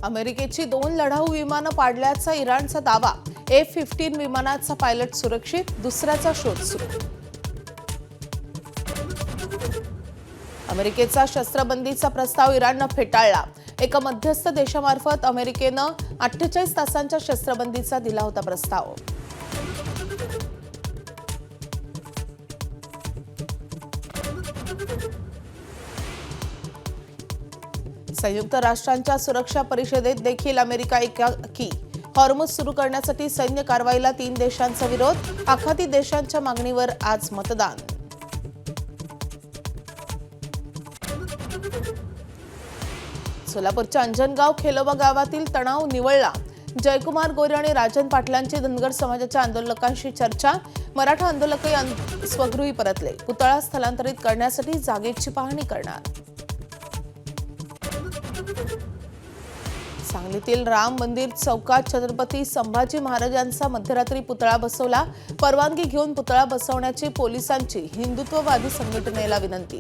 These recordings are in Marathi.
अमेरिकेची 2 लढाऊ विमानं पाडल्याचा इराणचा दावा. F-15 विमानाचा पायलट सुरक्षित, दुसऱ्याचा शोध सुरू. अमेरिकेचा शस्त्रबंदीचा प्रस्ताव इराणनं फेटाळला. एका मध्यस्थ देशामार्फत अमेरिकेनं 48 तासांच्या शस्त्रबंदीचा दिला होता प्रस्ताव. संयुक्त राष्ट्रांच्या सुरक्षा परिषदेत देखील अमेरिका एकाकी. हॉर्मुझ सुरू करण्यासाठी सैन्य कारवाईला 3 देशांचा विरोध. आखाती देशांच्या मागणीवर आज मतदान. सोलापूरच्या अंजनगाव खेलोबा गावातील तणाव निवळला. जयकुमार गोरे आणि राजन पाटलांची धनगर समाजाच्या आंदोलकांशी चर्चा. मराठा आंदोलकही स्वगृही परतले. पुतळा स्थलांतरित करण्यासाठी जागेची पाहणी करणार. सांगलीतील राम मंदिर चौकात छत्रपती संभाजी महाराजांचा मध्यरात्री पुतळा बसवला. परवानगी घेऊन पुतळा बसवण्याची पोलिसांची हिंदुत्ववादी संघटनेला विनंती.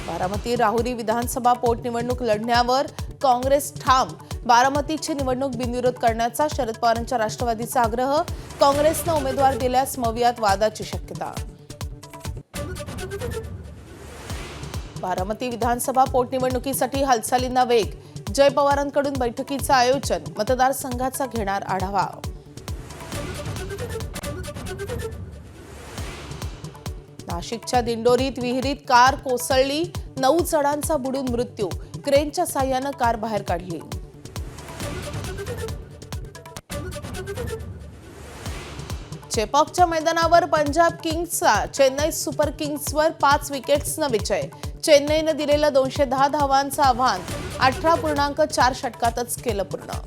बारामती राहुरी विधानसभा पोटनिवडणूक लढण्यावर काँग्रेस ठाम. बारामतीची निवडणूक बिनविरोध करण्याचा शरद पवारांच्या राष्ट्रवादीचा आग्रह. काँग्रेसनं उमेदवार दिल्यास मवियात वादाची शक्यता. बारामती विधानसभा पोटनिवडणुकीसाठी हालचालींना वेग. जय पवारांकडून बैठकीचं आयोजन. मतदारसंघाचा घेणार आढावा. नाशिकच्या दिंडोरीत विहिरीत कार कोसळली. 9 जणांचा बुडून मृत्यू. क्रेनच्या साह्यानं कार बाहेर काढली. चेपॉकच्या मैदानावर पंजाब किंग्सचा चेन्नई सुपर किंग्सवर 5 विकेट्सनं विजय. चेन्नईनं दिलेलं 210 धावांचं आव्हान 18.4 षटकातच केलं पूर्ण.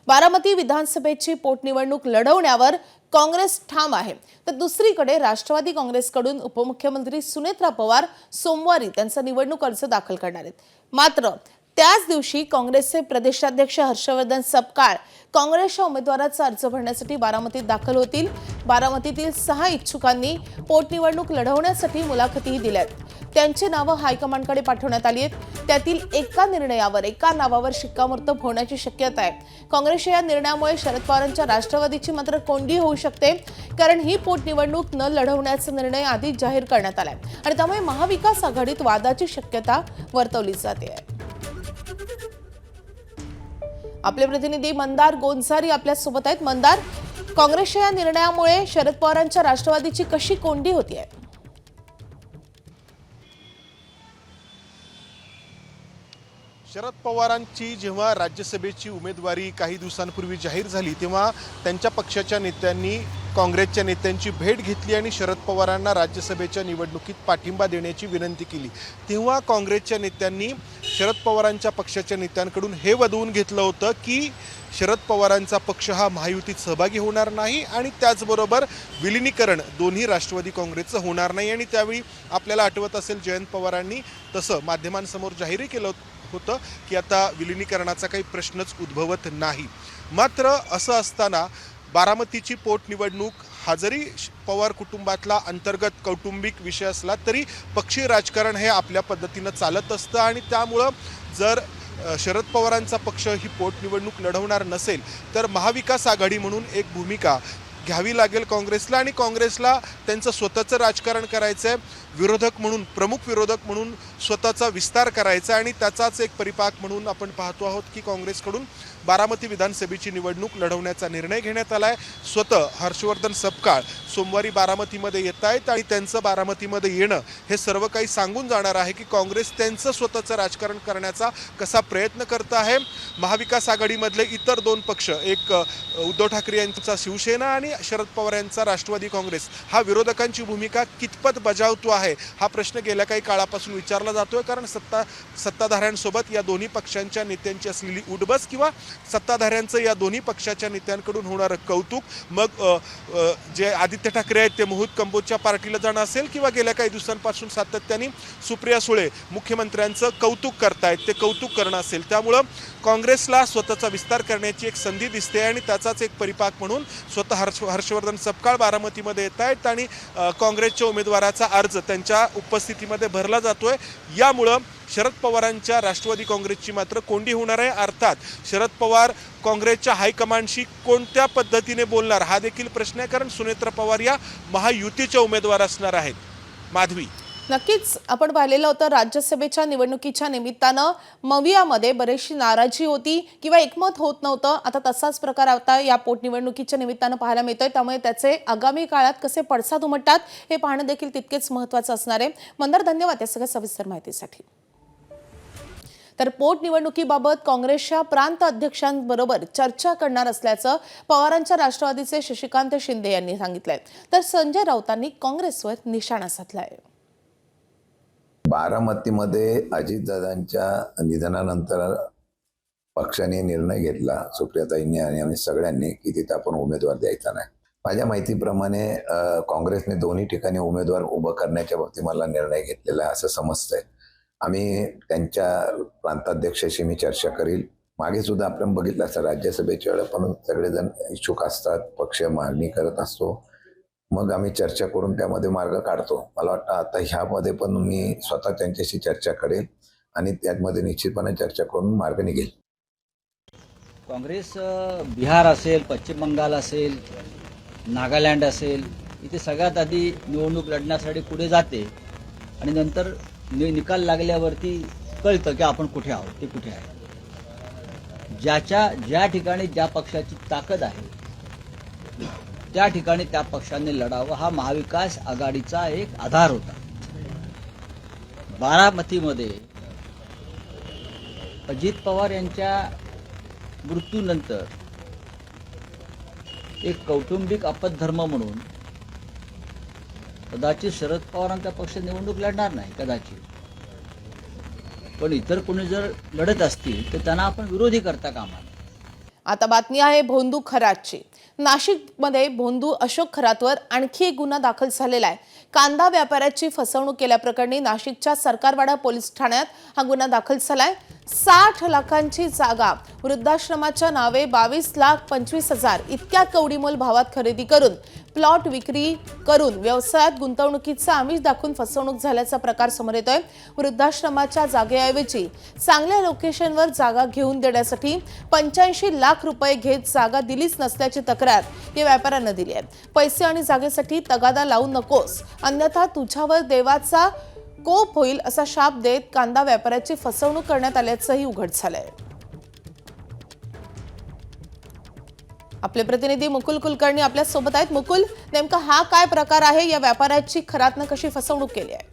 बारामती विधानसभेची पोटनिवडणूक लढवण्यावर काँग्रेस ठाम आहे. तर दुसरीकडे राष्ट्रवादी काँग्रेसकडून उपमुख्यमंत्री सुनेत्रा पवार सोमवारी त्यांचा निवडणूक अर्ज दाखल करणार आहेत. मात्र त्याच दिवशी काँग्रेसचे प्रदेशाध्यक्ष हर्षवर्धन सपकाळ काँग्रेसच्या उमेदवाराचा अर्ज भरण्यासाठी बारामतीत दाखल होतील. बारामतीतील 6 इच्छुकांनी पोटनिवडणूक लढवण्यासाठी मुलाखतीही दिल्यात. त्यांची नावं हायकमांडकडे पाठवण्यात आली आहेत. त्यातील एका नावावर शिक्कामोर्तब होण्याची शक्यता आहे. काँग्रेसच्या या निर्णयामुळे शरद पवारांच्या राष्ट्रवादीची मात्र कोंडी होऊ शकते, कारण ही पोटनिवडणूक न लढवण्याचा निर्णय आधीच जाहीर करण्यात आलाय आणि त्यामुळे महाविकास आघाडीत वादाची शक्यता वर्तवली जाते. आपले प्रतिनिधी मंदार गोंजारी आपल्या सोबत आहेत. मंदार, काँग्रेसच्या या निर्णयामुळे शरद पवारांच्या राष्ट्रवादीची कशी कोंडी होतीये? शरद पवारांची जेव्हा राज्यसभेची उमेदवारी काही दिवसांपूर्वी जाहीर झाली तेव्हा त्यांच्या पक्षाच्या नेत्यांनी काँग्रेसच्या नेत्यांची भेट घेतली आणि शरद पवारांना राज्यसभेच्या निवडणुकीत पाठिंबा देण्याची विनंती केली. तेव्हा काँग्रेसच्या नेत्यांनी शरद पवारांच्या पक्षाच्या नेत्यांकडून हे वदवून घेतलं होतं की शरद पवारांचा पक्ष हा महायुतीत सहभागी होणार नाही आणि त्याचबरोबर विलिनीकरण दोन्ही राष्ट्रवादी काँग्रेसचं होणार नाही. आणि त्यावेळी आपल्याला आठवत असेल जयंत पवारांनी तसं माध्यमांसमोर जाहीरही केलं होतं की आता विलिनीकरणाचा काही प्रश्नच उद्भवत नाही. मात्र असं असताना बारामतीची पोटनिवडणूक हा जरी पवार कुटुंबातला अंतर्गत कौटुंबिक विषय असला तरी पक्षीय राजकारण हे आपल्या पद्धतीनं चालत असतं आणि त्यामुळं जर शरद पवारांचा पक्ष ही पोटनिवडणूक लढवणार नसेल तर महाविकास आघाडी म्हणून एक भूमिका घ्यावी लागेल काँग्रेसला आणि काँग्रेसला त्यांचं स्वतःचं राजकारण करायचं आहे. विरोधक म्हणून, प्रमुख विरोधक म्हणून स्वतःचा विस्तार करायचा आणि त्याचाच एक परिपाक म्हणून आपण पाहतो आहोत की काँग्रेसकडून बारामती विधानसभेची निवडणूक लढवण्याचा निर्णय घेण्यात आला आहे. स्वतः हर्षवर्धन सपकाळ सोमवारी बारामतीमध्ये येत आहेत आणि त्यांचं बारामतीमध्ये येणं हे सर्व काही सांगून जाणार आहे की काँग्रेस त्यांचं स्वतःचं राजकारण करण्याचा कसा प्रयत्न करत आहे. महाविकास आघाडीमधले इतर 2 पक्ष, एक उद्धव ठाकरे यांचा शिवसेना आणि शरद पवार यांचा राष्ट्रवादी काँग्रेस, हा विरोधकांची भूमिका कितपत बजावतो आहे हा प्रश्न गेल्या काही काळापासून विचारला जातोय, कारण सत्ताधाऱ्यांसोबत या दोन्ही पक्षांच्या नेत्यांची असलेली उठबस किंवा सत्ताधाऱ्यांचं या दोन्ही पक्षाच्या नेत्यांकडून होणारं कौतुक, मग जे आदित्य ठाकरे आहेत ते मोहित कंबोजच्या पार्टीला जाणं असेल किंवा गेल्या काही दिवसांपासून सातत्याने सुप्रिया सुळे मुख्यमंत्र्यांचं कौतुक करतायत ते कौतुक करणं असेल, त्यामुळं काँग्रेसला स्वतःचा विस्तार करण्याची एक संधी दिसते आणि त्याचाच एक परिपाक म्हणून स्वतः हर्षवर्धन सपकाळ बारामतीमध्ये येत आहेत आणि काँग्रेसच्या उमेदवाराचा अर्ज त्यांच्या उपस्थितीमध्ये भरला जातोय। यामुळं शरद पवारांच्या राष्ट्रवादी काँग्रेसची मात्र कोंडी होणार आहे। अर्थात शरद पवार काँग्रेसच्या हायकमांडशी कोणत्या पद्धतीने बोलणार हा देखील प्रश्न आहे, कारण सुनेत्रा पवार या महायुतीच्या उमेदवार असणार आहेत। माधवी, नक्कीच आपण पाहिलेलं होतं राज्यसभेच्या निवडणुकीच्या निमित्तानं मवियामध्ये बरीचशी नाराजी होती किंवा एकमत होत नव्हतं। आता तसाच प्रकार आता या पोटनिवडणुकीच्या निमित्तानं पाहायला मिळतोय, त्यामुळे त्याचे आगामी काळात कसे पडसाद उमटतात हे पाहणं देखील तितकेच महत्त्वाचं असणार आहे। मंदार, धन्यवाद या सगळ्या सविस्तर माहितीसाठी। तर पोटनिवडणुकीबाबत काँग्रेसच्या प्रांत अध्यक्षांबरोबर चर्चा करणार असल्याचं पवारांच्या राष्ट्रवादीचे शशिकांत शिंदे यांनी सांगितलंय, तर संजय राऊतांनी काँग्रेसवर निशाणा साधलाय। बारामतीमध्ये अजितदादांच्या निधनानंतर पक्षाने निर्णय घेतला, सुप्रियाताईंनी आणि आम्ही सगळ्यांनी, की तिथे आपण उमेदवार द्यायचा नाही। माझ्या माहितीप्रमाणे काँग्रेसने दोन्ही ठिकाणी उमेदवार उभं करण्याच्या बाबतीत मला निर्णय घेतलेला आहे असं समजतंय। आम्ही त्यांच्या प्रांताध्यक्षाशी मी चर्चा करील। मागे सुद्धा आपण बघितलं असं राज्यसभेच्या वेळेला पण सगळेजण इच्छुक असतात, पक्ष मागणी करत असतो, मग आम्ही चर्चा करून त्यामध्ये मार्ग काढतो। मला वाटतं आता ह्यामध्ये पण मी स्वतः त्यांच्याशी चर्चा करेल आणि त्यामध्ये निश्चितपणे चर्चा करून मार्ग निघेल। काँग्रेस बिहार असेल, पश्चिम बंगाल असेल, नागालँड असेल, इथे सगळ्यात आधी निवडणूक लढण्यासाठी पुढे जाते आणि नंतर निकाल लागल्यावरती कळतं की आपण कुठे आहोत, ते कुठे आहे। ज्या ठिकाणी ज्या पक्षाची ताकद आहे त्या ठिकाणी त्या पक्षाने लढावं हा महाविकास आघाडीचा एक आधार होता। बारामतीमध्ये अजित पवार यांच्या मृत्यूनंतर एक कौटुंबिक अपधर्म म्हणून कदाचित शरद पवारांचा पक्ष निवडणूक लढणार नाही कदाचित, पण इतर कोणी जर लढत असतील तर त्यांना आपण विरोधी करता कामा नये। आता बातमी आहे भोंदू खरातची। नाशिकमध्ये भोंदू अशोक खरातवर आणखी एक गुन्हा दाखल झालेला आहे। कांदा व्यापाऱ्याची फसवणूक केल्याप्रकरणी नाशिकच्या सरकारवाडा पोलीस ठाण्यात हा गुन्हा दाखल झालाय। 60 लाखांची जागा वृद्धाश्रमाच्या नावे 22,25,000 इतक्या कवडीमोल भावात खरेदी करून प्लॉट विक्री करून व्यवसायात गुंतवणुकीचा आमिष दाखवून फसवणूक झाल्याचा प्रकार समोर येतोय। वृद्धाश्रमाच्या जागेऐवजी चांगल्या लोकेशनवर जागा घेऊन देण्यासाठी 85 लाख रुपये घेत जागा दिलीच नसल्याची तक्रार या व्यापाऱ्यानं दिली आहे। पैसे आणि जागेसाठी तगादा लावू नकोस, अन्यथा तुझ्यावर देवाचा कोप होईल असा शाप देत कांदा व्यापाऱ्याची फसवणूक करण्यात आल्याचंही उघड झालंय। आपले प्रतिनिधी मुकुल कुलकर्णी आपल्या सोबत आहेत। मुकुल, नेमका हा काय प्रकार आहे? या व्यापाऱ्याची खरातनं कशी फसवणूक केली आहे?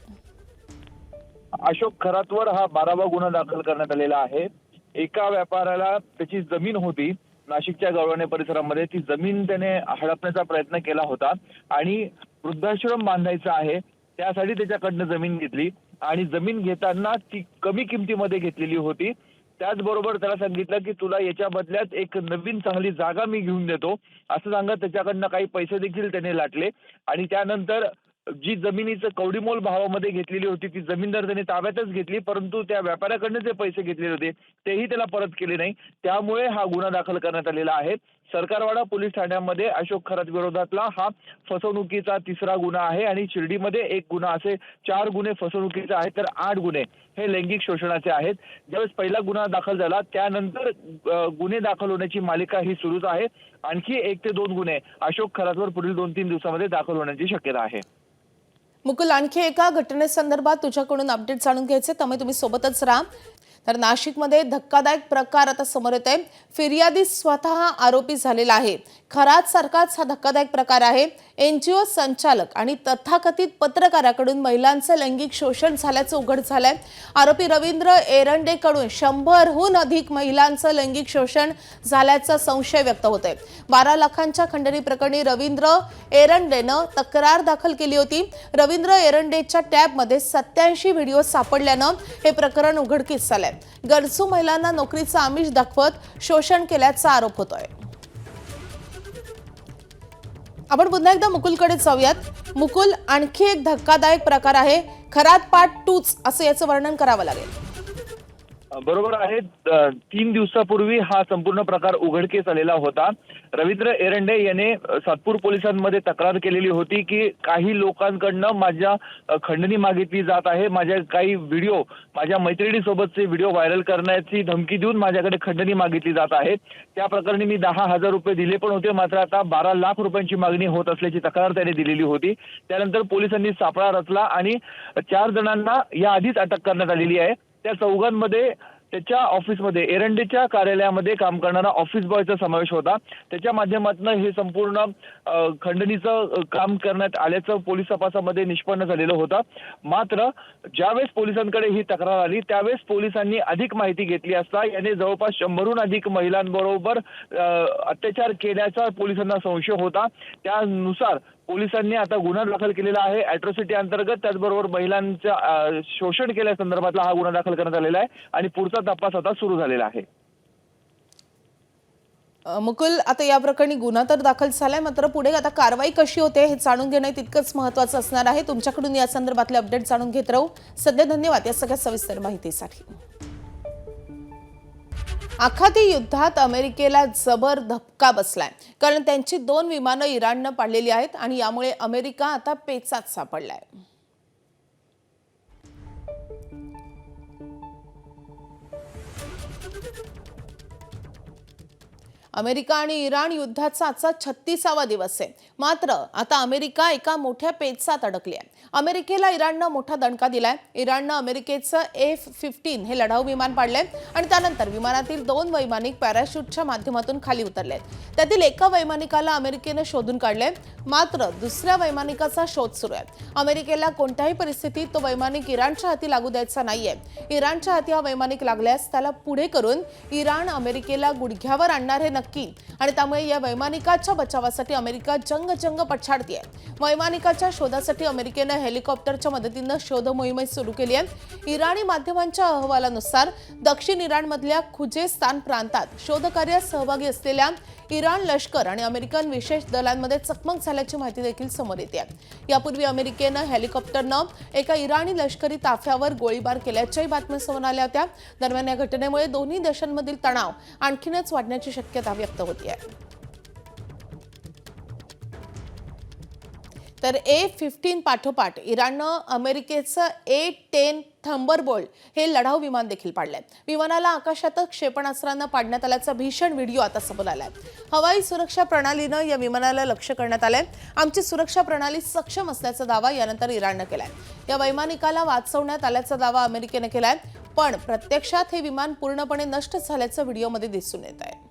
अशोक खरातवर हा 12वा गुन्हा दाखल करण्यात आलेला आहे। एका व्यापाऱ्याला त्याची जमीन होती नाशिकच्या गवळणे परिसरामध्ये, ती जमीन त्याने हडपण्याचा प्रयत्न केला होता आणि वृद्धाश्रम बांधायचा आहे त्यासाठी त्याच्याकडनं जमीन घेतली आणि जमीन घेताना ती कमी किमतीमध्ये घेतलेली होती। त्याचबरोबर त्याला सांगितलं की तुला याच्या बदल्यात एक नवीन चांगली जागा मी घेऊन देतो असं सांगत त्याच्याकडनं काही पैसे देखील त्याने लाटले आणि त्यानंतर जी जमिनीचं कवडीमोल भावामध्ये घेतलेली होती ती जमीनदार त्याने ताब्यातच घेतली, परंतु त्या व्यापाऱ्याकडनं जे पैसे घेतलेले होते तेही त्याला परत केले नाही। त्यामुळे हा गुन्हा दाखल करण्यात आलेला आहे। सरकारवाडा पोलीस ठाण्यामध्ये अशोक खरात विरोधातला हा फसवणुकीचा 3रा गुन्हा आहे आणि शिर्डीमध्ये 1 गुन्हा, असे 4 गुन्हे फसवणुकीचे आहेत, तर 8 गुन्हे हे लैंगिक शोषणाचे आहेत। ज्यावेळेस पहिला गुन्हा दाखल झाला त्यानंतर गुन्हे दाखल होण्याची मालिका ही सुरूच आहे। आणखी 1 ते 2 गुन्हे अशोक खरातवर पुढील 2-3 दिवसामध्ये दाखल होण्याची शक्यता आहे। मुकुल, आणखी एका घटनेसंदर्भात तुझ्याकडून अपडेट जाणून घ्यायचे, त्यामुळे तुम्ही सोबतच राहा। तर नाशिकमध्ये धक्कादायक प्रकार आता समोर येत आहे. फिर्यादी स्वतः आरोपी झालेला आहे. खरात सारखाच हा धक्कादायक प्रकार आहे. NGO संचालक आणि तथाकथित पत्रकाराकडून महिलांचं लैंगिक शोषण झाल्याचं उघड झालंय. आरोपी रवींद्र एरंडेकडून 100हून अधिक महिलांचं लैंगिक शोषण झाल्याचा संशय व्यक्त होतोय. 12 लाखांच्या खंडणी प्रकरणी रवींद्र एरंडेनं तक्रार दाखल केली होती. रवींद्र एरंडेच्या टॅबमध्ये 87 व्हिडिओ सापडल्यानं हे प्रकरण उघडकीस आलंय. गरजू महिलांना नोकरीचं आमिष दाखवत शोषण केल्याचा आरोप होतोय. आपण पुन्हा एकदा मुकुलकडे जाऊयात. मुकुल, आणखी एक धक्कादायक प्रकार आहे. खरात पार्ट 2 असं याचं वर्णन करावं लागेल. बरोबर आहे. 3 दिवसापूर्वी हा संपूर्ण प्रकार उघडकीस आलेला होता. रवींद्र एरंडे याने सातपूर पोलिसांमध्ये तक्रार केलेली होती की काही लोकांकडनं माझ्या खंडणी मागितली जात आहे. माझ्या काही व्हिडिओ, माझ्या मैत्रिणीसोबतचे व्हिडिओ व्हायरल करण्याची धमकी देऊन माझ्याकडे खंडणी मागितली जात आहे. त्या प्रकरणी मी 10,000 रुपये दिले पण होते, मात्र आता 12 लाख रुपयांची मागणी होत असल्याची तक्रार त्याने दिलेली होती. त्यानंतर पोलिसांनी सापळा रचला आणि 4 जणांना याआधीच अटक करण्यात आलेली आहे. त्या चौघांमध्ये त्याच्या ऑफिसमध्ये, एरंडेच्या कार्यालयामध्ये काम करणारा ऑफिस बॉयचा समावेश होता. त्याच्या माध्यमातून हे संपूर्ण खंडणीचं काम करण्यात आल्याचं पोलीस तपासामध्ये निष्पन्न झालेलं होतं. मात्र ज्यावेळेस पोलिसांकडे ही तक्रार आली त्यावेळेस पोलिसांनी अधिक माहिती घेतली असता याने जवळपास 100हून अधिक महिलांबरोबर अत्याचार केल्याचा पोलिसांना संशय होता. त्यानुसार पोलिसांनी आता गुन्हा दाखल केलेला आहे अॅट्रॉसिटी अंतर्गत. त्याचबरोबर महिलांचं शोषण केल्यासंदर्भातला हा गुन्हा दाखल करण्यात आलेला आहे आणि पुढचा तपास आता सुरू झालेला आहे. मुकुल, आता या प्रकरणी गुन्हा तर दाखल झालाय, मात्र पुढे आता कारवाई कशी होते हे जाणून घेणं तितकंच महत्त्वाचं असणार आहे. तुमच्याकडून या संदर्भातले अपडेट जाणून घेत राहू. सध्या धन्यवाद या सगळ्या सविस्तर माहितीसाठी. आखाती युद्धात अमेरिकेला जबर धक्का बसलाय, कारण त्यांची 2 विमानं इराणनं पाडलेली आहेत आणि यामुळे अमेरिका आता पेचात सापडलाय. अमेरिका आणि इराण युद्धाचा आजचा 36वा दिवस आहे. मात्र आता अमेरिका एका मोठ्या पेचात अडकली आहे. अमेरिकेला इराणनं मोठा दणका दिलाय. इराणनं अमेरिकेचं F-15 हे लढाऊ विमान पाडलंय आणि त्यानंतर विमानातील 2 वैमानिक पॅराशूटच्या माध्यमातून खाली उतरलेत. त्यातील एका वैमानिकाला अमेरिकेनं शोधून काढलंय, मात्र दुसऱ्या वैमानिकाचा शोध सुरू आहे. अमेरिकेला कोणत्याही परिस्थितीत तो वैमानिक इराणच्या हाती लागू द्यायचा नाहीये. इराणच्या हाती हा वैमानिक लागल्यास त्याला पुढे करून इराण अमेरिकेला गुडघ्यावर आणणार हे नक्की, आणि त्यामुळे या वैमानिकाच्या बचावासाठी अमेरिका जंग पछाडतीये. वैमानिकाच्या शोधासाठी अमेरिकेनं हेलिकॉप्टरच्या मदतीनं शोध मोहीम सुरू केली आहे. इराणी माध्यमांच्या अहवालानुसार दक्षिण इराणमधल्या खुजेस्तान प्रांतात शोधकार्यात सहभागी असलेल्या इराण लष्कर आणि अमेरिकन विशेष दलांमध्ये चकमक झाल्याची माहिती देखील समोर येते. यापूर्वी अमेरिकेनं हेलिकॉप्टरनं एका इराणी लष्करी ताफ्यावर गोळीबार केल्याच्याही बातम्या समोर आल्या होत्या. दरम्यान या घटनेमुळे दोन्ही देशांमधील तणाव आणखीनच वाढण्याची शक्यता व्यक्त होती आहे. तर F-15 पाठोपाठ इराणनं अमेरिकेचं A-10 थंडरबोल्ट हे लढाऊ विमान देखील पाडलंय. विमानाला आकाशातच क्षेपणास्त्रांना पाडण्यात आल्याचा भीषण व्हिडिओ आता समोर आलाय. हवाई सुरक्षा प्रणालीनं या विमानाला लक्ष्य करण्यात आलंय. आमची सुरक्षा प्रणाली सक्षम असल्याचा दावा यानंतर इराणनं केलाय. या वैमानिकाला वाचवण्यात आल्याचा दावा अमेरिकेनं केलाय, पण प्रत्यक्षात हे विमान पूर्णपणे नष्ट झाल्याचं व्हिडिओमध्ये दिसून येत आहे.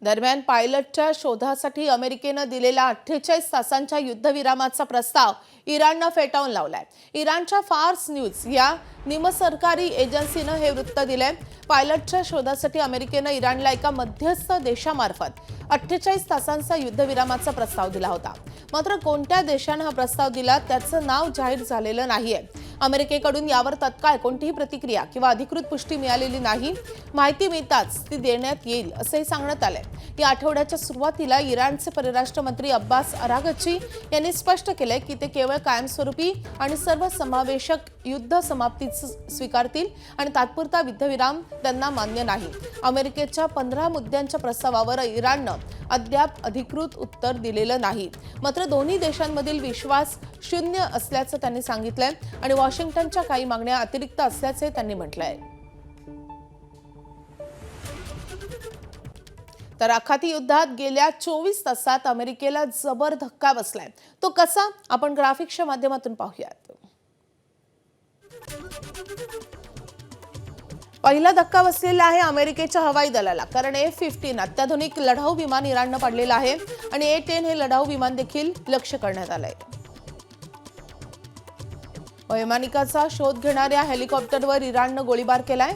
दरम्यान पायलटच्या शोधासाठी अमेरिकेनं दिलेला 48 तासांच्या युद्धविरामाचा प्रस्ताव इराणनं फेटाळून लावलाय. इराणच्या फार्स न्यूज या निमसरकारी एजन्सीनं हे वृत्त दिलंय. पायलटच्या शोधासाठी अमेरिकेनं इराणला एका मध्यस्थ देशामार्फत 48 तासांचा युद्धविरामाचा प्रस्ताव दिला होता. मात्र कोणत्या देशानं हा प्रस्ताव दिला त्याचं नाव जाहीर झालेलं नाहीये. अमेरिकेकडून यावर तत्काळ कोणतीही प्रतिक्रिया किंवा अधिकृत पुष्टी मिळालेली नाही. माहिती मिळताच ती देण्यात येईल असंही सांगण्यात आलंय. या आठवड्याच्या सुरुवातीला इराणचे परराष्ट्र मंत्री अब्बास अरागची यांनी स्पष्ट केलंय की ते केवळ कायमस्वरूपी आणि सर्वसमावेशक युद्ध समाप्तीच स्वीकारतील आणि तात्पुरता युद्धविराम त्यांना मान्य नाही. अमेरिकेच्या 15 मुद्द्यांच्या प्रस्तावावर इराणनं अद्याप अधिकृत उत्तर दिलेलं नाही. मात्र दोन्ही देशांमधील विश्वास शून्य असल्याचं त्यांनी सांगितलंय आणि वॉशिंग्टनच्या काही मागण्या अतिरिक्त असल्याचे त्यांनी म्हटलंय. तर आखाती युद्धात गेल्या 24 तासात अमेरिकेला जबर धक्का बसलाय. तो कसा, आपण ग्राफिक्सच्या माध्यमातून पाहूयात. पहिला धक्का बसलेला आहे अमेरिकेच्या हवाई दलाला, कारण F-15 अत्याधुनिक लढाऊ विमान इराणनं पाडलेलं आहे आणि A-10 हे लढाऊ विमान देखील लक्ष्य करण्यात आलंय. वैमानिकाचा शोध घेणाऱ्या हेलिकॉप्टरवर इराणनं गोळीबार केलाय.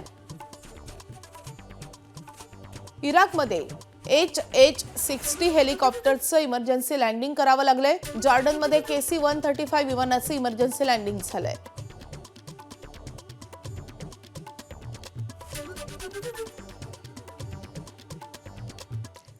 इराकमध्ये HH-60 हेलिकॉप्टरचं इमर्जन्सी लँडिंग करावं लागलंय. जॉर्डनमध्ये KC-135 विमानाचं इमर्जन्सी लँडिंग झालंय.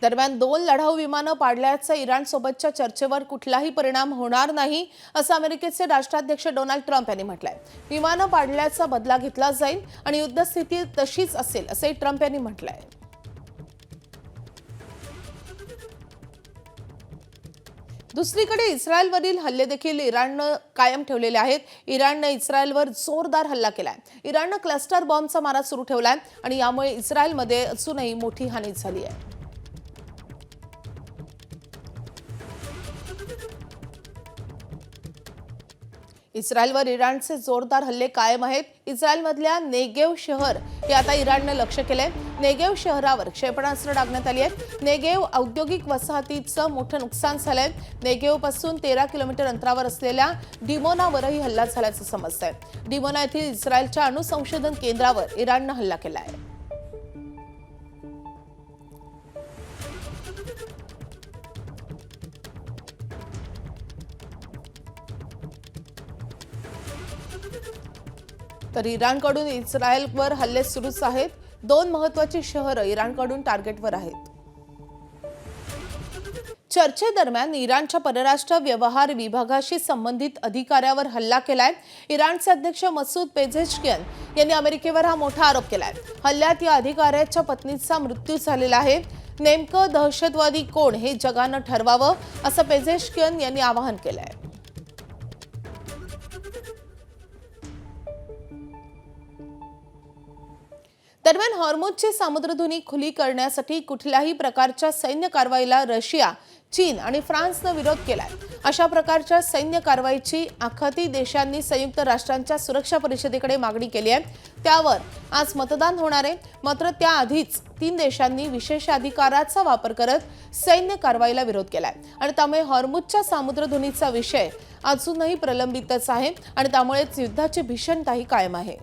दरम्यान 2 लढाऊ विमानं पाडल्याचा इराणसोबतच्या चर्चेवर कुठलाही परिणाम होणार नाही, असं अमेरिकेचे राष्ट्राध्यक्ष डोनाल्ड ट्रम्प यांनी म्हटलंय. विमानं पाडल्याचा बदला घेतला जाईल आणि युद्धस्थिती तशीच असेल, असंही ट्रम्प यांनी म्हटलंय. दुसरीकडे इस्रायलवरील हल्ले देखील इराणनं कायम ठेवलेले आहेत. इराणनं इस्रायलवर जोरदार हल्ला केलाय. इराणनं क्लस्टर बॉम्बचा मारा सुरू ठेवलाय आणि यामुळे इस्रायलमध्ये अजूनही मोठी हानी झाली आहे. इस्रायलवर इराणचे जोरदार हल्ले कायम आहेत. इस्रायलमधल्या नेगेव शहर हे आता इराणनं लक्ष्य केलंय. नेगेव शहरावर क्षेपणास्त्र डागण्यात आली आहेत. नेगेव औद्योगिक वसाहतीचं मोठं नुकसान झालंय. नेगेवपासून 13 किलोमीटर अंतरावर असलेल्या डिमोनावरही हल्ला झाल्याचं समजतंय. डिमोना येथील इस्रायलच्या अणुसंशोधन केंद्रावर इराणनं हल्ला केलाय. तर इराणकडून इस्रायलवर हल्ले सुरूच आहेत. 2 महत्त्वाची शहरं इराणकडून टार्गेटवर आहेत. चर्चेदरम्यान इराणच्या परराष्ट्र व्यवहार विभागाशी संबंधित अधिकाऱ्यावर हल्ला केलाय. इराणचे अध्यक्ष मसूद पेझेशकियान यांनी अमेरिकेवर हा मोठा आरोप केलाय. हल्ल्यात या अधिकाऱ्याच्या पत्नीचा मृत्यू झालेला आहे. नेमकं दहशतवादी कोण हे जगानं ठरवावं, असं पेझेशकियान यांनी आवाहन केलंय. दरम्यान हॉर्मुझची सामुद्रधुनी खुली करण्यासाठी कुठल्याही प्रकारच्या सैन्य कारवाईला रशिया, चीन आणि फ्रान्सनं विरोध केलाय. अशा प्रकारच्या सैन्य कारवाईची आखाती देशांनी संयुक्त राष्ट्रांच्या सुरक्षा परिषदेकडे मागणी केली आहे. त्यावर आज मतदान होणार आहे. मात्र त्याआधीच 3 देशांनी विशेषाधिकाराचा वापर करत सैन्य कारवाईला विरोध केलाय आणि त्यामुळे हॉर्मुझच्या सामुद्रधुनीचा विषय अजूनही प्रलंबितच आहे आणि त्यामुळेच युद्धाची भीषणताही कायम आहे.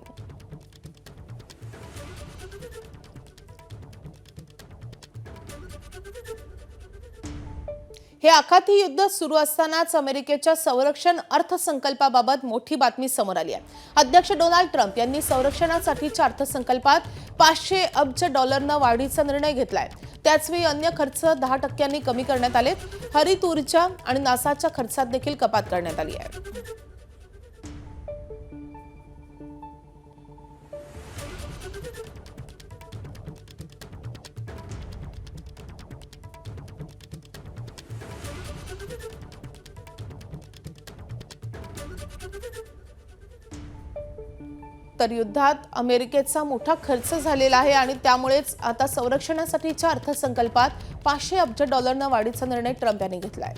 हे आखाती युद्ध सुरू असतानाच अमेरिकेच्या संरक्षण अर्थसंकल्पाबाबत मोठी बातमी समोर आली आहे. अध्यक्ष डोनाल्ड ट्रम्प यांनी संरक्षणासाठीच्या अर्थसंकल्पात $500 अब्ज वाढीचा निर्णय घेतलाय. त्याचवेळी अन्य खर्च 10% कमी करण्यात आलेत. हरित ऊर्जा आणि नासाच्या खर्चात देखील कपात करण्यात आली आहे. तर युद्धात अमेरिकेचा मोठा खर्च झालेला आहे आणि त्यामुळेच आता संरक्षणासाठीच्या अर्थसंकल्पात $500 अब्ज वाढीचा निर्णय ट्रम्प यांनी घेतलाय.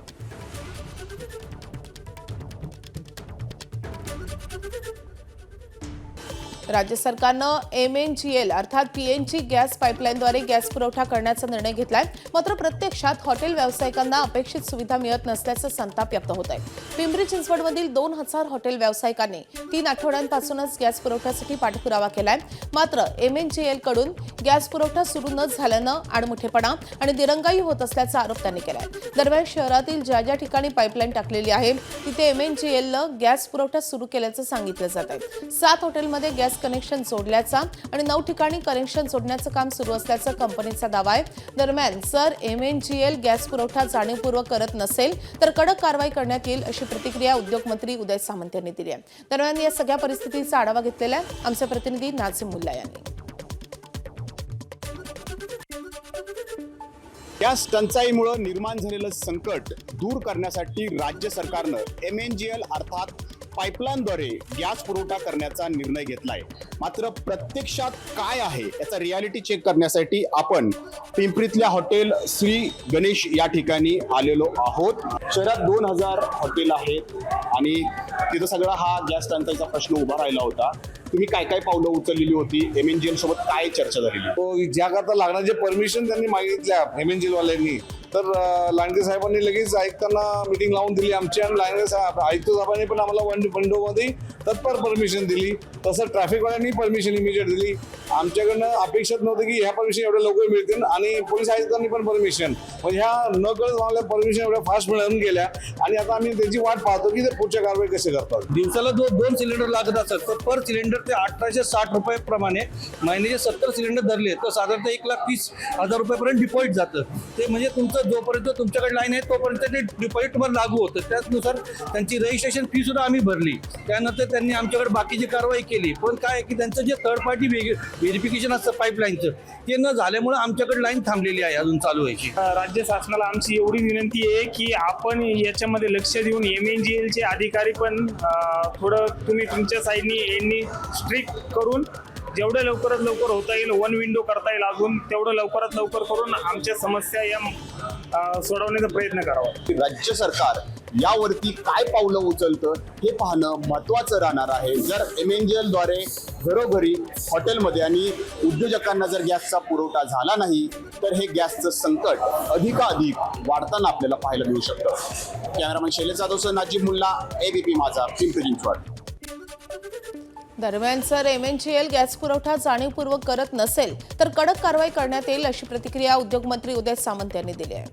राज्य सरकारनं MNGL अर्थात PNG गॅस पाईपलाईनद्वारे गॅस पुरवठा करण्याचा निर्णय घेतलाय. मात्र प्रत्यक्षात हॉटेल व्यावसायिकांना अपेक्षित सुविधा मिळत नसल्याचं संताप व्यक्त होत आहे. पिंपरी चिंचवडमधील 2000 हॉटेल व्यावसायिकांनी 3 आठवड्यांपासूनच गॅस पुरवठ्यासाठी पाठपुरावा केलाय. मात्र MNGL कडून गॅस पुरवठा सुरू न झाल्यानं आडमुठेपणा आणि दिरंगाई होत असल्याचा आरोप त्यांनी केलाय. दरम्यान शहरातील ज्या ज्या ठिकाणी पाईपलाईन टाकलेली आहे तिथे MNGLनं गॅस पुरवठा सुरू केल्याचं सांगितलं जात आहे. 7 हॉटेलमध्ये गॅस कनेक्शन जोडल्याचा आणि 9 ठिकाणी कनेक्शन जोडण्याचं काम सुरू असल्याचं कंपनीचा दावा आहे. दरम्यान जर MNGL गॅस पुरवठा जाणीवपूर्वक करत नसेल तर कडक कारवाई करण्यात येईल, अशी प्रतिक्रिया उद्योग मंत्री उदय सामंत यांनी दिली आहे. दरम्यान या सगळ्या परिस्थितीचा आढावा घेतलेला आहे आमचे प्रतिनिधी नाझिम मुल्ला यांनी. गॅस टंचाईमुळे निर्माण झालेलं संकट दूर करण्यासाठी राज्य सरकारनं MNGL अर्थात पाईपलाईनद्वारे गॅस पुरवठा करण्याचा निर्णय घेतलाय. मात्र प्रत्यक्षात काय आहे याचा रियालिटी चेक करण्यासाठी आपण पिंपरीतल्या हॉटेल श्री गणेश या ठिकाणी आलेलो आहोत. शहरात 2000 हॉटेल आहेत आणि तिथं सगळा हा गॅस टंचाईचा प्रश्न उभा राहिला होता. तुम्ही काय काय पावलं उचललेली होती, MNGL सोबत काय चर्चा झालेली? तो ज्याकरता लागणारे परमिशन त्यांनी मागितल्या MNGL वाल्यांनी, तर लांडगे साहेबांनी लगेच आयुक्तांना मीटिंग लावून दिली आमची, आणि लांडगे साहेब आयुक्त साहेबांनी पण आम्हाला विंडोमध्ये तत्पर परमिशन दिली. तसं ट्रॅफिकवाल्यांनी परमिशन इमिजिएट दिली. आमच्याकडनं अपेक्षित नव्हतं की ह्या परमिशन एवढ्या लवकर मिळतील, आणि पोलीस आयुक्तांनी पण परमिशन, म्हणजे ह्या न कळत आम्हाला परमिशन एवढ्या फास्ट मिळून गेल्या. आणि आता आम्ही त्याची वाट पाहतो की ते पुढच्या कारवाई कसे करतात. दिवसाला दोन सिलेंडर लागत असतात, तर पर सिलेंडर ते 1860 रुपये प्रमाणे महिन्याचे 70 सिलेंडर धरले तर साधारणतः 1,30,000 रुपयापर्यंत डिपॉझिट जातं. ते म्हणजे तुमचं जोपर्यंत तुमच्याकडे लाईन आहे तोपर्यंत ते डिपॉझिट तुम्हाला लागू होतं. त्याचनुसार त्यांची रजिस्ट्रेशन फी सुद्धा आम्ही भरली. त्यानंतर त्यांनी आमच्याकडे बाकीची कारवाई केली. पण काय की त्यांचं जे थर्ड पार्टी व्हेरिफिकेशन असतं पाईपलाईनचं, ते न झाल्यामुळे आमच्याकडे लाईन थांबलेली आहे अजून चालू व्हायची. राज्य शासनाला आमची एवढी विनंती आहे की आपण याच्यामध्ये लक्ष देऊन MNGLचे अधिकारी पण थोडं तुम्ही तुमच्या साईडनी यांनी स्ट्रिक्ट करून जेवढं लवकरात लवकर होता येईल, 1 विंडो करता येईल अजून तेवढं लवकरात लवकर करून आमच्या समस्या या सोडवण्याचा प्रयत्न करावा. राज्य सरकार यावरती काय पावलं उचलतं हे पाहणं महत्त्वाचं राहणार आहे. जर MNGL द्वारे घरोघरी हॉटेलमध्ये आणि उद्योजकांना जर गॅसचा पुरवठा झाला नाही तर हे गॅसचं संकट अधिकाधिक वाढताना आपल्याला पाहायला मिळू शकतं. कॅमेरामॅन शैलेश जाधवसह नाजिब मुल्ला, ABP माझा, पिंपरी चिंचवड. दरम्यान जर MNGL गॅस पुरवठा जाणीवपूर्वक करत नसेल तर कडक कारवाई करण्यात येईल, अशी प्रतिक्रिया उद्योगमंत्री उदय सामंत यांनी दिली आहे.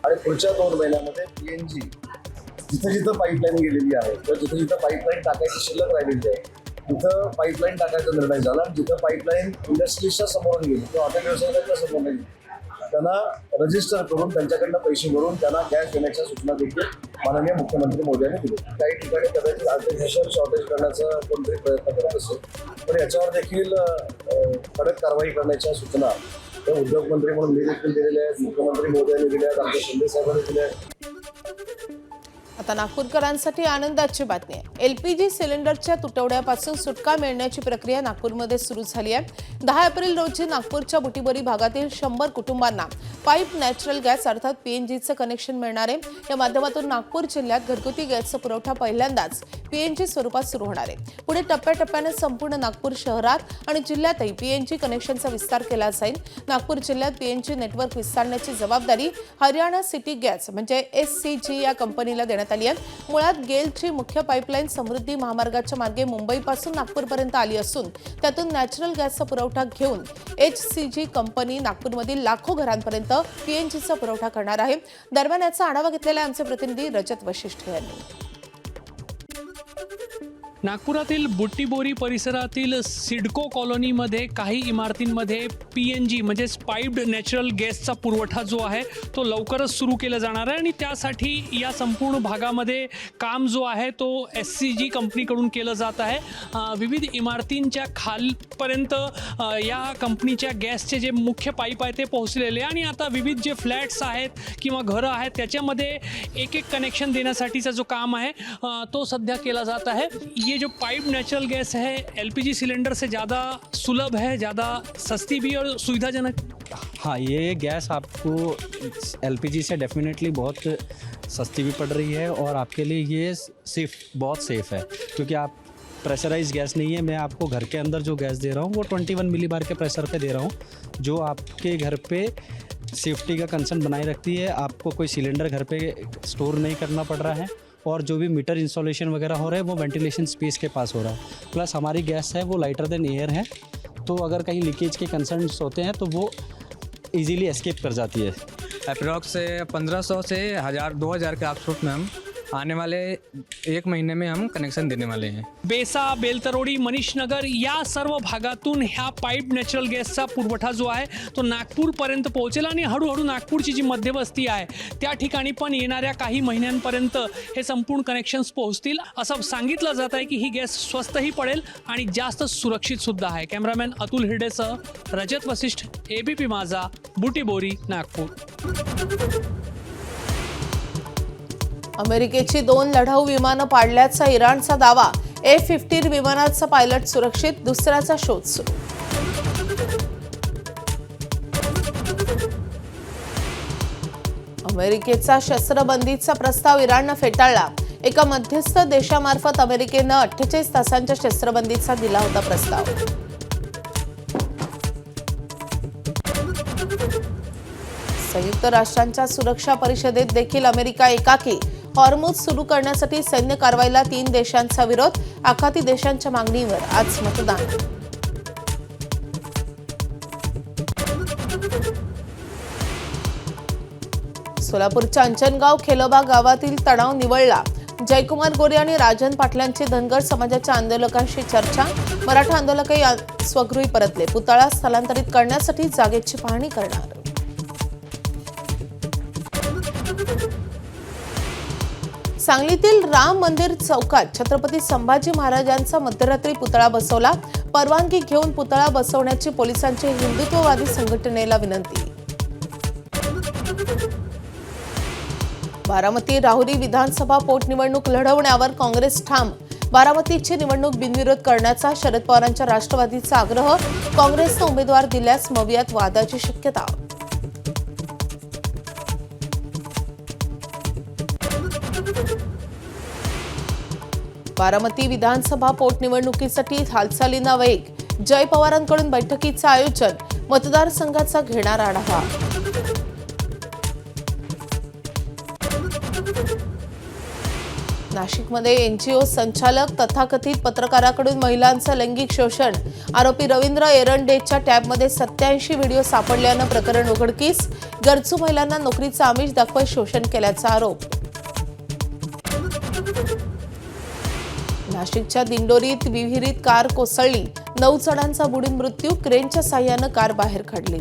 आणि पुढच्या 2 महिन्यामध्ये PNG जिथं जिथं पाईपलाईन गेलेली आहे किंवा जिथं जिथं पाईपलाईन टाकायची शिल्लक राहिलेली आहे तिथं पाईपलाईन टाकायचा निर्णय झाला. आणि जिथं पाईपलाईन इंडस्ट्रीजच्या समोरून गेली किंवा हॉटेल व्यवसायाच्या समोरून गेली त्यांना रजिस्टर करून त्यांच्याकडनं पैसे भरून त्यांना गॅस देण्याच्या सूचना देखील माननीय मुख्यमंत्री मोदींनी दिली. काही ठिकाणी कदाचित आर्टिफिशियल शॉर्टेज करण्याचा कोणतरी प्रयत्न करत असेल, पण याच्यावर देखील कडक कारवाई करण्याच्या सूचना उद्योगमंत्री म्हणून मी देखील दिलेल्या आहेत, मुख्यमंत्री मोदींनी दिल्या आहेत, आमच्या शिंदे साहेबांनी दिल्या आहेत. आता नागपूरकरांसाठी आनंदाची बातमी आहे. LPG सिलेंडरच्या तुटवड्यापासून सुटका मिळण्याची प्रक्रिया नागपूरमध्ये सुरू झाली आहे. 10 एप्रिल रोजी नागपूरच्या बुटीबोरी भागातील 100 कुटुंबांना पाईप नॅचरल गॅस अर्थात PNGचं कनेक्शन मिळणार आहे. या माध्यमातून नागपूर जिल्ह्यात घरगुती गॅसचा पुरवठा पहिल्यांदाच PNG स्वरूपात सुरू होणार आहे. पुढे टप्प्याटप्प्याने संपूर्ण नागपूर शहरात आणि जिल्ह्यातही PNG कनेक्शनचा विस्तार केला जाईल. नागपूर जिल्ह्यात PNG नेटवर्क विस्तारण्याची जबाबदारी हरियाणा सिटी गॅस म्हणजे SCG या कंपनीला देण्यात आली आहे. मुळात गेलची मुख्य पाईपलाईन समृद्धी महामार्गाच्या मार्गे मुंबईपासून नागपूरपर्यंत आली असून त्यातून नॅचरल गॅसचा पुरवठा घेऊन HCG कंपनी नागपूरमधील लाखो घरांपर्यंत PNGचा पुरवठा करणार आहे. दरम्यान याचा आढावा घेतलेला आमचे प्रतिनिधी रजत वशिष्ठ यांनी. नागपुरातील बुट्टीबोरी परिसरातील सिडको कॉलनीमध्ये काही इमारतींमध्ये PNG म्हणजेच पाईप्ड नॅचरल गॅसचा पुरवठा जो आहे तो लवकरच सुरू केला जाणार आहे. आणि त्यासाठी या संपूर्ण भागामध्ये काम जो आहे तो SCG कंपनीकडून केलं जात आहे. विविध इमारतींच्या खालपर्यंत या कंपनीच्या गॅसचे जे मुख्य पाईप आहे ते पोहोचलेले आहे. आणि आता विविध जे फ्लॅट्स आहेत किंवा घरं आहेत त्याच्यामध्ये एक एक कनेक्शन देण्यासाठीचा जो काम आहे तो सध्या केला जात आहे. ये जो पाइप नेचुरल गैस है LPG सिलेंडर से ज़्यादा सुलभ है, ज़्यादा सस्ती भी और सुविधाजनक. हाँ, ये गैस आपको LPG से डेफिनेटली बहुत सस्ती भी पड़ रही है और आपके लिए ये बहुत सेफ़ है क्योंकि आप प्रेशराइज गैस नहीं है. मैं आपको घर के अंदर जो गैस दे रहा हूँ वो 21 मिलीबार के प्रेशर पे दे रहा हूँ जो आपके घर पे सेफ्टी का कंसर्न बनाए रखती है. आपको कोई सिलेंडर घर पे स्टोर नहीं करना पड़ रहा है और जो भी मीटर इंस्टॉलेशन वगैरह हो रहा है वो वेंटिलेशन स्पेस के पास हो रहा है. प्लस हमारी गैस है वो लाइटर देन एयर है, तो अगर कहीं लीकेज के कंसर्न्स होते हैं तो वो इजीली एस्केप कर जाती है. अप्रॉक्स 1500 से 1000-2000 के आसपास में हम आने वाले 1 महीने में हम कनेक्शन देने वाले हैं. बेसा, बेलतरोडी, मनीषनगर या सर्व भागातून ह्या पाईप नॅचरल गॅसचा पुरवठा जो आहे तो नागपूरपर्यंत पोहोचेल आणि हळूहळू नागपूरची जी मध्यवस्ती आहे त्या ठिकाणी पण येणाऱ्या काही महिन्यांपर्यंत हे संपूर्ण कनेक्शन्स पोहोचतील असं सांगितलं जात आहे की ही गॅस स्वस्तही पडेल आणि जास्त सुरक्षित सुद्धा आहे. कॅमेरामॅन अतुल हिरडेसह रजत वशिष्ठ, ABP माझा, बुटीबोरी, नागपूर. अमेरिकेची 2 लढाऊ विमानं पाडल्याचा इराणचा दावा. F-15 विमानाचा पायलट सुरक्षित, दुसऱ्याचा शोध सुरू. अमेरिकेचा शस्त्रबंदीचा प्रस्ताव इराणनं फेटाळला. एका मध्यस्थ देशामार्फत अमेरिकेनं 48 तासांच्या शस्त्रबंदीचा दिला होता प्रस्ताव. संयुक्त राष्ट्रांच्या सुरक्षा परिषदेत देखील अमेरिका एकाकी. हॉर्मुझ सुरू करण्यासाठी सैन्य कारवाईला 3 देशांचा विरोध. आखाती देशांच्या मागणीवर आज मतदान. सोलापूरच्या अंजनगाव खेलोबा गावातील तणाव निवळला. जयकुमार गोरे आणि राजन पाटलांची धनगर समाजाच्या आंदोलकांशी चर्चा. मराठा आंदोलकही स्वगृही परतले. पुतळा स्थलांतरित करण्यासाठी जागेची पाहणी करणार. सांगलीतील राम मंदिर चौकात छत्रपती संभाजी महाराजांचा मध्यरात्री पुतळा बसवला. परवानगी घेऊन पुतळा बसवण्याची पोलिसांची हिंदुत्ववादी संघटनेला विनंती. बारामती राहुरी विधानसभा पोटनिवडणूक लढवण्यावर काँग्रेस ठाम. बारामतीची निवडणूक बिनविरोध करण्याचा शरद पवारांच्या राष्ट्रवादीचा आग्रह. काँग्रेसनं उमेदवार दिल्यास मवियात वादाची शक्यता. बारामती विधानसभा पोटनिवडणुकीसाठी हालचालींना वेग. जय पवारांकडून बैठकीचं आयोजन. मतदारसंघाचा घेणार आढावा. नाशिकमध्ये एनजीओ संचालक तथाकथित पत्रकाराकडून महिलांचं लैंगिक शोषण. आरोपी रवींद्र एरंडेच्या टॅबमध्ये 87 व्हिडिओ सापडल्यानं प्रकरण उघडकीस. गरजू महिलांना नोकरीचं आमिष दाखवत शोषण केल्याचा आरोप. नाशिकच्या दिंडोरीत विहिरीत कार कोसळली. 9 जणांचा बुडून मृत्यू. क्रेनच्या साह्यानं कार बाहेर काढली.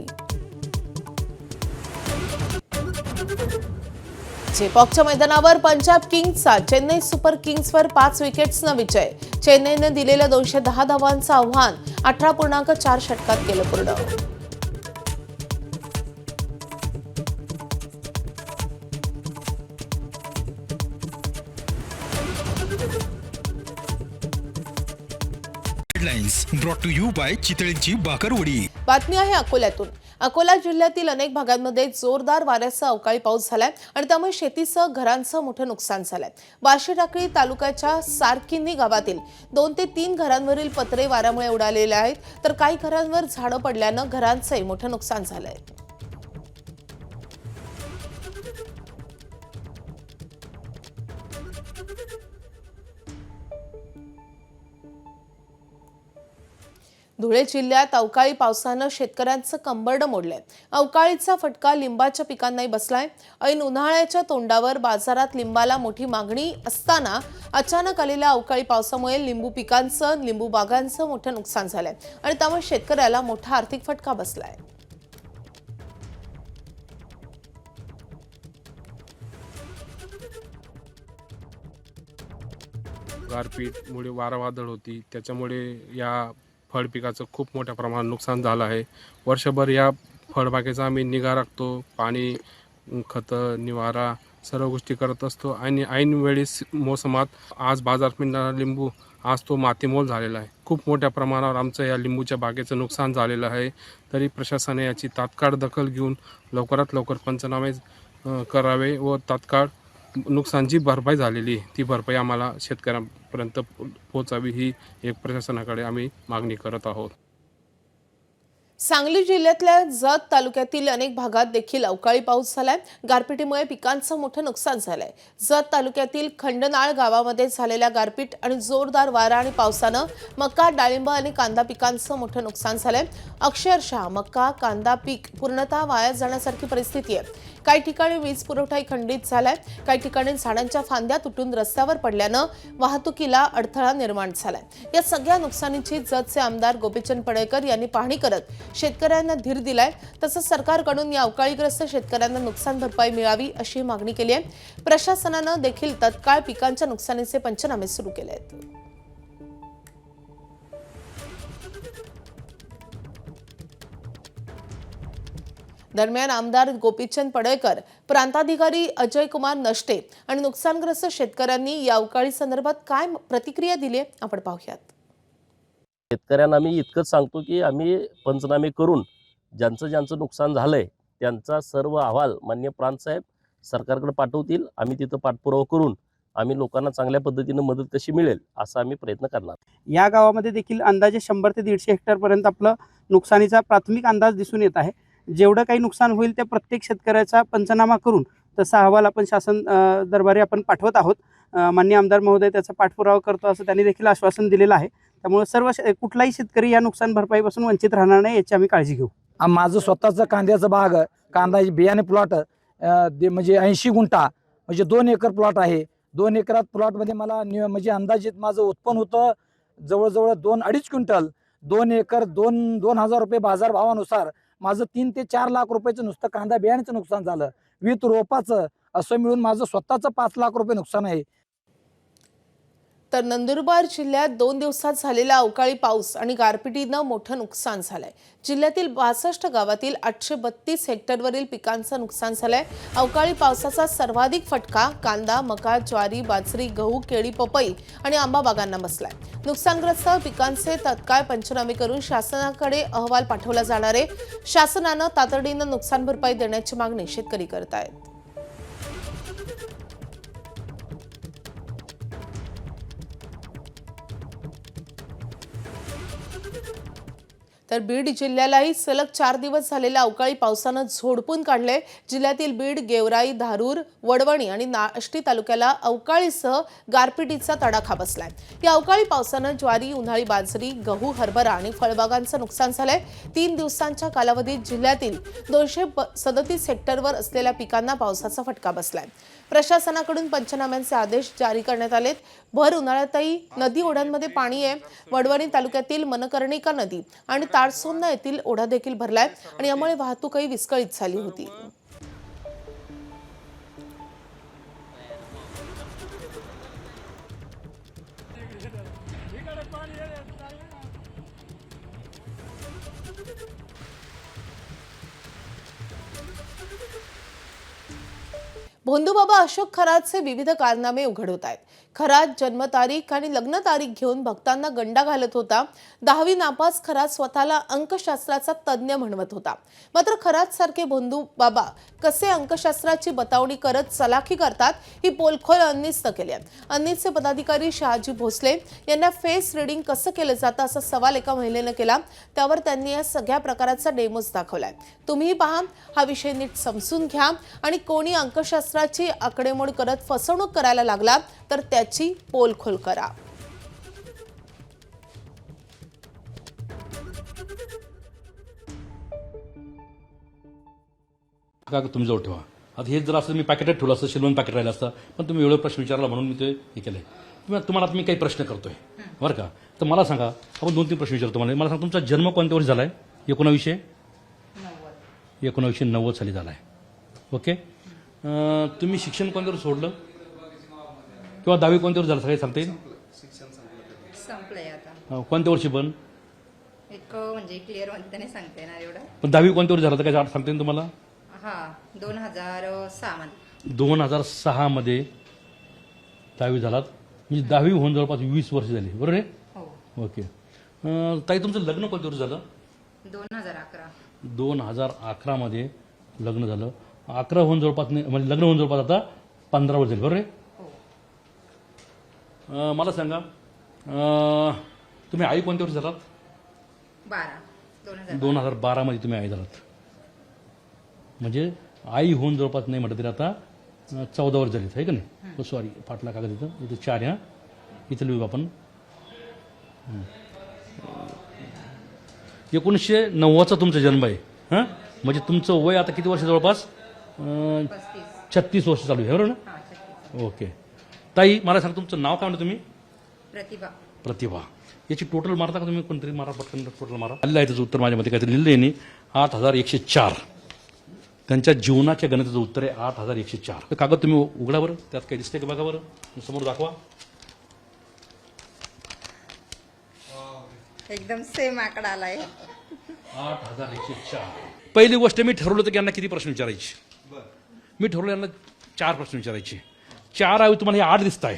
चेपॉकच्या मैदानावर पंजाब किंग्सचा चेन्नई सुपर किंग्सवर 5 विकेट्सनं विजय. चेन्नईनं दिलेलं 210 धावांचं आव्हान 18.4 षटकात केलं पूर्ण. ब्रॉट टू यू बाय चितळेंची बाकरवडी. बातमी आहे अकोल्यातून. अकोला जिल्ह्यातील अनेक भागांमध्ये जोरदार वाऱ्यासह अवकाळी पाऊस झालाय आणि त्यामुळे शेतीसह घरांचं मोठं नुकसान झालंय. बार्शी टाकळी तालुक्याच्या सारकिन्नी गावातील 2 ते 3 घरांवरील पत्रे वाऱ्यामुळे उडालेले आहेत, तर काही घरांवर झाडं पडल्यानं घरांचंही मोठं नुकसान झालंय. धुळे जिल्ह्यात अवकाळी पावसानं शेतकऱ्यांचं कंबरडं मोडलंय. अवकाळीचा फटका लिंबाच्या पिकांनाही बसलाय. ऐन उन्हाळ्याच्या तोंडावर बाजारात लिंबाला मोठी मागणी असताना अचानक आलेल्या अवकाळी पावसामुळे लिंबू पिकांचं, लिंबू बागांचं मोठं नुकसान झालंय आणि त्यामुळे शेतकऱ्याला मोठा आर्थिक फटका बसलाय. गारपीटमुळे वारा वादळ होती, त्याच्यामुळे या फळ पिकाचं खूप मोठ्या प्रमाणात नुकसान झालं आहे. वर्षभर या फळबागेचा आम्ही निगा राखतो. पाणी, खतं, निवारा सर्व गोष्टी करत असतो आणि ऐन वेळेस मोसमात आज बाजारात मिळणारा लिंबू आज तो मातीमोल झालेला आहे. खूप मोठ्या प्रमाणावर आमचं या लिंबूच्या बागेचं नुकसान झालेलं आहे. तरी प्रशासनाने याची तात्काळ दखल घेऊन लवकरात लवकर पंचनामे करावे व तात्काळ नुकसान जी भरपाई झालेली ती भरपाई आम्हाला शेतकऱ्यांपर्यंत पोहोचावी ही एक प्रशासनाकडे आम्ही मागणी करत आहोत. सांगली जिल्ह्यातल्या जत तालुक्यातील अनेक भागात देखील अवकाळी पाऊस झालाय. गारपिटीमुळे पिकांचं मोठं नुकसान झालंय. जत तालुक्यातील खंडनाळ गावामध्ये झालेल्या गारपीट आणि जोरदार वारा आणि पावसानं मका, डाळिंब आणि कांदा पिकांचं मोठं नुकसान झालंय. अक्षरशः मका, कांदा पीक पूर्णतः वाया जाण्यासारखी परिस्थिती आहे. काही ठिकाणी वीज पुरवठाही खंडित झालाय. काही ठिकाणी झाडांच्या फांद्या तुटून रस्त्यावर पडल्यानं वाहतुकीला अडथळा निर्माण झालाय. या सगळ्या नुकसानीची जतचे आमदार गोपीचंद पडळकर यांनी पाहणी करत शेतकऱ्यांना धीर दिलाय. तसंच सरकारकडून या अवकाळीग्रस्त शेतकऱ्यांना नुकसान भरपाई मिळावी अशी मागणी केली आहे. प्रशासनानं देखील तत्काळ पिकांच्या नुकसानीचे पंचनामे सुरू केले आहेत. दरम्यान आमदार गोपीचंद पडळकर, प्रांताधिकारी अजय कुमार नष्टे आणि नुकसानग्रस्त शेतकऱ्यांनी या अवकाळी संदर्भात काय प्रतिक्रिया दिली आहे आपण पाहूयात. शेतकऱ्यांना आम्ही इतकंच सांगतो की आम्ही पंचनामे करून ज्यांचं नुकसान झालंय त्यांचा सर्व अहवाल माननीय प्रांतसाहेब सरकारकडे पाठवतील. आम्ही तिथं पाठपुरावा करून आम्ही लोकांना चांगल्या पद्धतीनं मदत कशी मिळेल असा आम्ही प्रयत्न करणार. या गावामध्ये देखील अंदाजे 100 ते 150 हेक्टरपर्यंत आपलं नुकसानीचा प्राथमिक अंदाज दिसून येत आहे. जेवढं काही नुकसान होईल त्या प्रत्येक शेतकऱ्याचा पंचनामा करून तसा अहवाल आपण शासन दरबारी आपण पाठवत आहोत. माननीय आमदार महोदय त्याचा पाठपुरावा करतो असं त्यांनी देखील आश्वासन दिलेलं आहे. त्यामुळे सर्व कुठलाही शेतकरी या नुकसान भरपाईपासून वंचित राहणार नाही याची आम्ही काळजी घेऊ. माझं स्वतःचं कांद्याचं बाग, कांदा बियाणे प्लॉट म्हणजे 80 गुंठा म्हणजे 2 एकर प्लॉट आहे. 2 एकरात प्लॉटमध्ये मला म्हणजे अंदाजित माझं उत्पन्न होतं जवळजवळ 2-2.5 क्विंटल. 2 एकर 2,000 रुपये बाजारभावानुसार माझं 3 ते 4 लाख रुपयाचं नुसतं कांदा बियाण्याचं नुकसान झालं. विथ रोपाचं असं मिळून माझं स्वतःचं 5 लाख रुपये नुकसान आहे. तर नंदुरबार जिल्ह्यात 2 दिवसात झालेला अवकाळी पाऊस आणि गारपिटीनं मोठं नुकसान झालंय. जिल्ह्यातील 62 गावातील 832 हेक्टरवरील पिकांचं नुकसान झालंय. अवकाळी पावसाचा सर्वाधिक फटका कांदा, मका, ज्वारी, बाजरी, गहू, केळी, पपई आणि आंबा बागांना बसलाय. नुकसानग्रस्त पिकांचे तत्काळ पंचनामे करून शासनाकडे अहवाल पाठवला जाणार आहे. शासनानं तातडीनं नुकसान भरपाई देण्याची मागणी शेतकरी करत आहेत. तर बीड जिल्ह्यालाही सलग 4 दिवस झालेल्या अवकाळी पावसानं झोडपून काढले. जिल्ह्यातील बीड, गेवराई, धारूर, वडवणी आणि आष्टी तालुक्याला अवकाळीसह गारपिटीचा तडाखा बसलाय. या अवकाळी पावसानं ज्वारी, उन्हाळी बाजरी, गहू, हरभरा आणि फळबागांचं नुकसान झालंय. 3 दिवसांच्या कालावधीत जिल्ह्यातील 237 हेक्टरवर असलेल्या पिकांना पावसाचा फटका बसलाय. प्रशासनाकडून पंचनाम्यांचे आदेश जारी करण्यात आलेत. भर उन्हाळ्यातही नदी ओढ्यांमध्ये पाणी आहे. वडवणी तालुक्यातील मनकर्णिका नदी आणि तारसोन्ना येथील ओढा देखील भरलाय आणि यामुळे वाहतूकही विस्कळीत झाली होती. भोंदूबाबा अशोक खरातचे विविध कारनामे उघड होत आहेत. खरात जन्मतारीख आणि लग्न तारीख घेऊन भक्तांना गंडा घालत होता. 10वी नापास खरात स्वतःला अंकशास्त्राचा तज्ज्ञ म्हणवत होता. मात्र खरात सारखे भोंदूबाबा कसे अंकशास्त्राची बतावणी करत चलाखी करतात ही पोलखोल अंनीसनं केली आहे. अंनीसचे पदाधिकारी शहाजी भोसले यांना फेस रिडिंग कसं केलं जातं असा सवाल एका महिलेनं केला. त्यावर त्यांनी या सगळ्या प्रकाराचा डेमोज दाखवलाय. तुम्ही पहा, हा विषय नीट समजून घ्या आणि कोणी अंकशास्त्राची आकडेमोड करत फसवणूक करायला लागला तर त्याची पोलखोल करा. का तुम्ही जवळ ठेवा. आता हे जर असं मी पॅकेटात ठेवलं असतं, शिल्वण पॅकेट राहिलं असतं, पण तुम्ही एवढं प्रश्न विचारला म्हणून मी ते हे केलंय. तुम्हाला आता मी काही प्रश्न करतोय बरं का. तर मला सांगा, आपण 2-3 प्रश्न विचारतो. मला सांगा, तुमचा जन्म कोणत्या वर्षी झालाय? 1990 साली झालाय. ओके. तुम्ही शिक्षण कोणत्यावर सोडलं किंवा 10वी कोणत्यावर झालं सगळे सांगता येईल? संपलंय आता. कोणत्या वर्षी पण म्हणजे क्लिअर म्हणते नाही सांगता येणार एवढं. पण 10वी कोणत्या वर्षी झालं तर काय सांगता येईल तुम्हाला? हा 2006 मध्ये. 2006 मध्ये 10वी झालात म्हणजे 10वी होऊन जवळपास 20 वर्ष झाली बरोबर आहे? हो. ओके. ताई तुमचं लग्न कोणत्या वर्षी झालं? 2011. 2011 मध्ये लग्न झालं. 11 होऊन जवळपास म्हणजे लग्न होऊन जवळपास आता 15 वर्ष झाली बरोबर आहे? मला सांगा, तुम्ही आई कोणत्या वर्षी झालात? 2012 मध्ये तुम्ही आई झालात. म्हणजे आई होऊन जवळपास नाही म्हटलं तरी आता 14 वर्ष झालीत आहे का नाही? सॉरी, फाटला कागद इथं 4 ह्या इथं लिहू आपण. 1990चा तुमचा जन्म आहे. हां, म्हणजे तुमचं वय आता किती वर्ष? जवळपास 36 वर्ष चालू आहे बरोबर ना? ओके. ताई मला सांग, तुमचं नाव काय म्हणतो तुम्ही? प्रतिभा. प्रतिभा. याची टोटल मारता का तुम्ही? कोणतरी मारा पटकन, टोटल मारा. आलेलं आहे त्याचं उत्तर माझ्यामध्ये काहीतरी लिहिलं यांनी 8104. त्यांच्या जीवनाच्या गणिताचं उत्तर आहे 8104. तर कागद तुम्ही उघडा बरं, त्यात काही दिसतंय का बघा बरं, समोर दाखवा. एकदम सेम आकडा आलाय. 8,104. पहिली गोष्ट मी ठरवलं होतं की यांना किती प्रश्न विचारायचे. मी ठरवलं यांना 4 प्रश्न विचारायचे. 4 आहे तुम्हाला हे 8 दिसत आहे.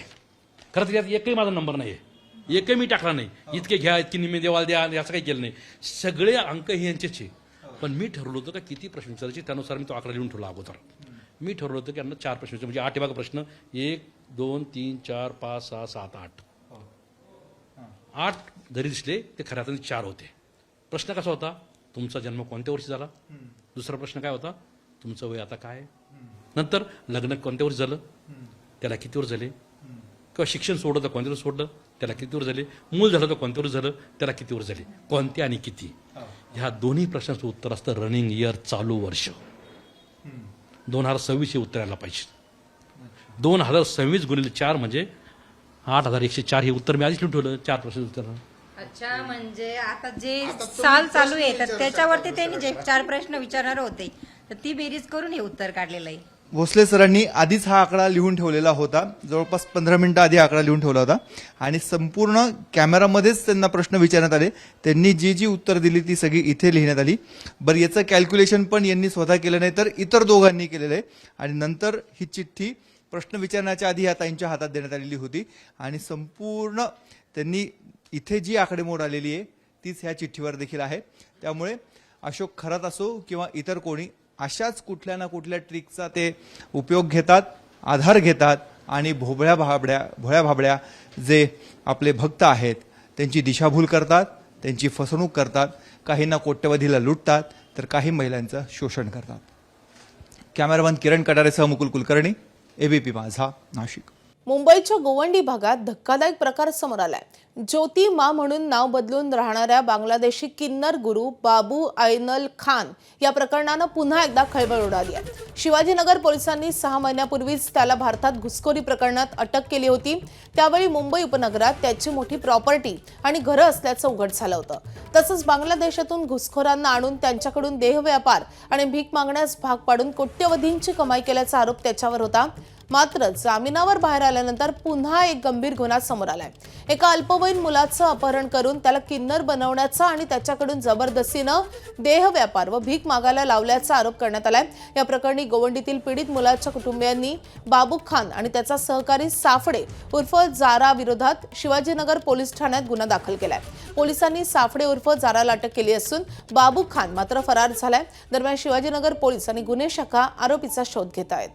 खरं तर यात एकही माझा नंबर नाही आहे, एकही मी टाकला नाही. इतके घ्या, इतकी निम्मे देवाला द्या, याचं काही केलं नाही. सगळे अंक हे यांचेच आहे. पण मी ठरवलं होतं का किती प्रश्न विचारायचे, त्यानुसार मी तो आकडा लिहून ठेवला अगोदर. मी ठरवलं होतं की यांना 4 प्रश्न विचार, म्हणजे 8 बघा प्रश्न. 1 2 3 4 5 6 7 8. 8 जरी दिसले ते खऱ्या अर्थाने 4 होते. प्रश्न कसा होता, तुमचा जन्म कोणत्या वर्षी झाला. दुसरा प्रश्न काय होता, तुमचं वय आता काय. नंतर लग्न कोणत्या वर्षी झालं, त्याला किती वर्ष झाले. किंवा शिक्षण सोडलं तर कोणत्या वर्ष सोडलं, त्याला किती वर्ष झाले. मूल झालं तर कोणत्या वर्ष झालं, त्याला किती वर्ष झाले. कोणते आणि किती. ह्या दोन्ही प्रश्नाचं उत्तर असतं रनिंग इयर, चालू वर्ष. 2026 हे उत्तर यायला पाहिजे. 2026 गुणिले 4 म्हणजे 8,104 हे उत्तर मी आधीच लिहून ठेवलं. 4 प्रश्न उत्तर. अच्छा, म्हणजे आता जे साल चालू आहे तर त्याच्यावरती त्यांनी जे 4 प्रश्न विचारणार होते तर ती बेरीज करून हे उत्तर काढलेलं आहे. भोसले सरांनी आधीच हा आकडा लिहून ठेवलेला होता, जवळपास 15 मिनिटं आधी आकडा लिहून ठेवला होता आणि संपूर्ण कॅमेरामध्येच त्यांना प्रश्न विचारण्यात आले. त्यांनी जी जी उत्तर दिली ती सगळी इथे लिहिण्यात आली. बरं, याचं कॅल्क्युलेशन पण यांनी स्वतः केलं नाही तर इतर दोघांनी केलेलं आहे. आणि नंतर ही चिठ्ठी प्रश्न विचारण्याच्या आधी या ताईंच्या हातात देण्यात आलेली होती आणि संपूर्ण त्यांनी इथे जी आकडेमोड आलेली आहे तीच ह्या चिठ्ठीवर देखील आहे. त्यामुळे अशोक खरात असो किंवा इतर कोणी अशाच कुठल्या ना कुठल्या ट्रिकचा ते उपयोग घेतात, आधार घेतात आणि भोळ्या भाबड्या जे आपले भक्त आहेत त्यांची दिशाभूल करतात, त्यांची फसवणूक करतात. काहींना कोट्यवधीला लुटतात तर काही महिलांचं शोषण करतात. कॅमेरामन किरण कटारेसह मुकुल कुलकर्णी, एबीपी माझा, नाशिक. मुंबईच्या गोवंडी भागात धक्कादायक प्रकार समोर आलाय. ज्योती मा म्हणून नाव बदलून राहणाऱ्या बांगलादेशी किन्नर गुरु बाबू आयनल खान या प्रकरणानं पुन्हा एकदा खळबळ उडाली आहे. शिवाजीनगर पोलिसांनी 6 महिन्यापूर्वीच त्याला भारतात घुसखोरी प्रकरणात अटक केली होती. त्यावेळी मुंबई उपनगरात त्याची मोठी प्रॉपर्टी आणि घरं असल्याचं उघड झालं होतं. तसंच बांगलादेशातून घुसखोरांना आणून त्यांच्याकडून देहव्यापार आणि भीक मागण्यास भाग पाडून कोट्यवधींची कमाई केल्याचा आरोप त्याच्यावर होता. मात्र जामिनावर बाहेर आल्यानंतर पुन्हा एक गंभीर गुन्हा समोर आलाय. एका अल्पवयीन मुलाचं अपहरण करून त्याला किन्नर बनवण्याचा आणि त्याच्याकडून जबरदस्तीनं देहव्यापार व भीक मागायला लावल्याचा आरोप करण्यात आलाय. या प्रकरणी गोवंडीतील पीडित मुलाच्या कुटुंबियांनी बाबू खान आणि त्याचा सहकारी साफडे उर्फ जारा विरोधात शिवाजीनगर पोलीस ठाण्यात गुन्हा दाखल केलाय. पोलिसांनी साफडे उर्फ जाराला अटक केली असून बाबू खान मात्र फरार झालाय. दरम्यान शिवाजीनगर पोलीस आणि गुन्हे शाखा आरोपीचा शोध घेत आहेत.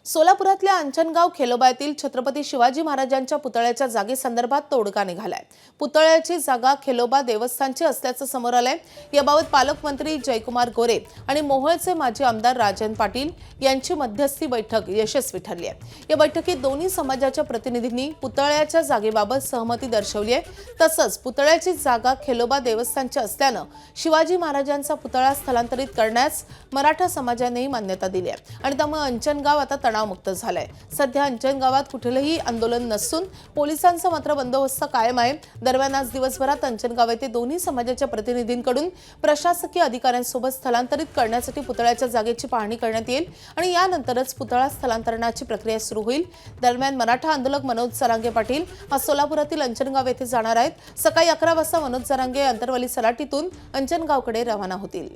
सोलापुरातल्या अंजनगाव खेलोबा येथील छत्रपती शिवाजी महाराजांच्या पुतळ्याच्या जागेसंदर्भात तोडगा निघालाय. पुतळ्याची जागा खेलोबा देवस्थानची असल्याचं समोर आलंय. याबाबत पालकमंत्री जयकुमार गोरे आणि मोहोळचे माजी आमदार राजन पाटील यांची मध्यस्थी बैठक यशस्वी ठरली आहे. या बैठकीत दोन्ही समाजाच्या प्रतिनिधींनी पुतळ्याच्या जागेबाबत सहमती दर्शवली आहे. तसंच पुतळ्याची जागा खेलोबा देवस्थानची असल्यानं शिवाजी महाराजांचा पुतळा स्थलांतरित करण्यास मराठा समाजानेही मान्यता दिली आहे आणि त्यामुळे अंजनगाव आता तणावमुक्त झालंय. सध्या अंजनगावात कुठलंही आंदोलन नसून पोलिसांचा मात्र बंदोबस्त कायम आहे. दरम्यान आज दिवसभरात अंजनगाव येथे दोन्ही समाजाच्या प्रतिनिधींकडून प्रशासकीय अधिकाऱ्यांसोबत स्थलांतरित करण्यासाठी पुतळ्याच्या जागेची पाहणी करण्यात येईल आणि यानंतरच पुतळा स्थलांतरणाची प्रक्रिया सुरू होईल. दरम्यान मराठा आंदोलक मनोज जरांगे पाटील आज सोलापुरातील अंजनगाव येथे जाणार आहेत. सकाळी 11 वाजता मनोज जरांगे अंतरवली सलाटीतून अंजनगावकडे रवाना होतील.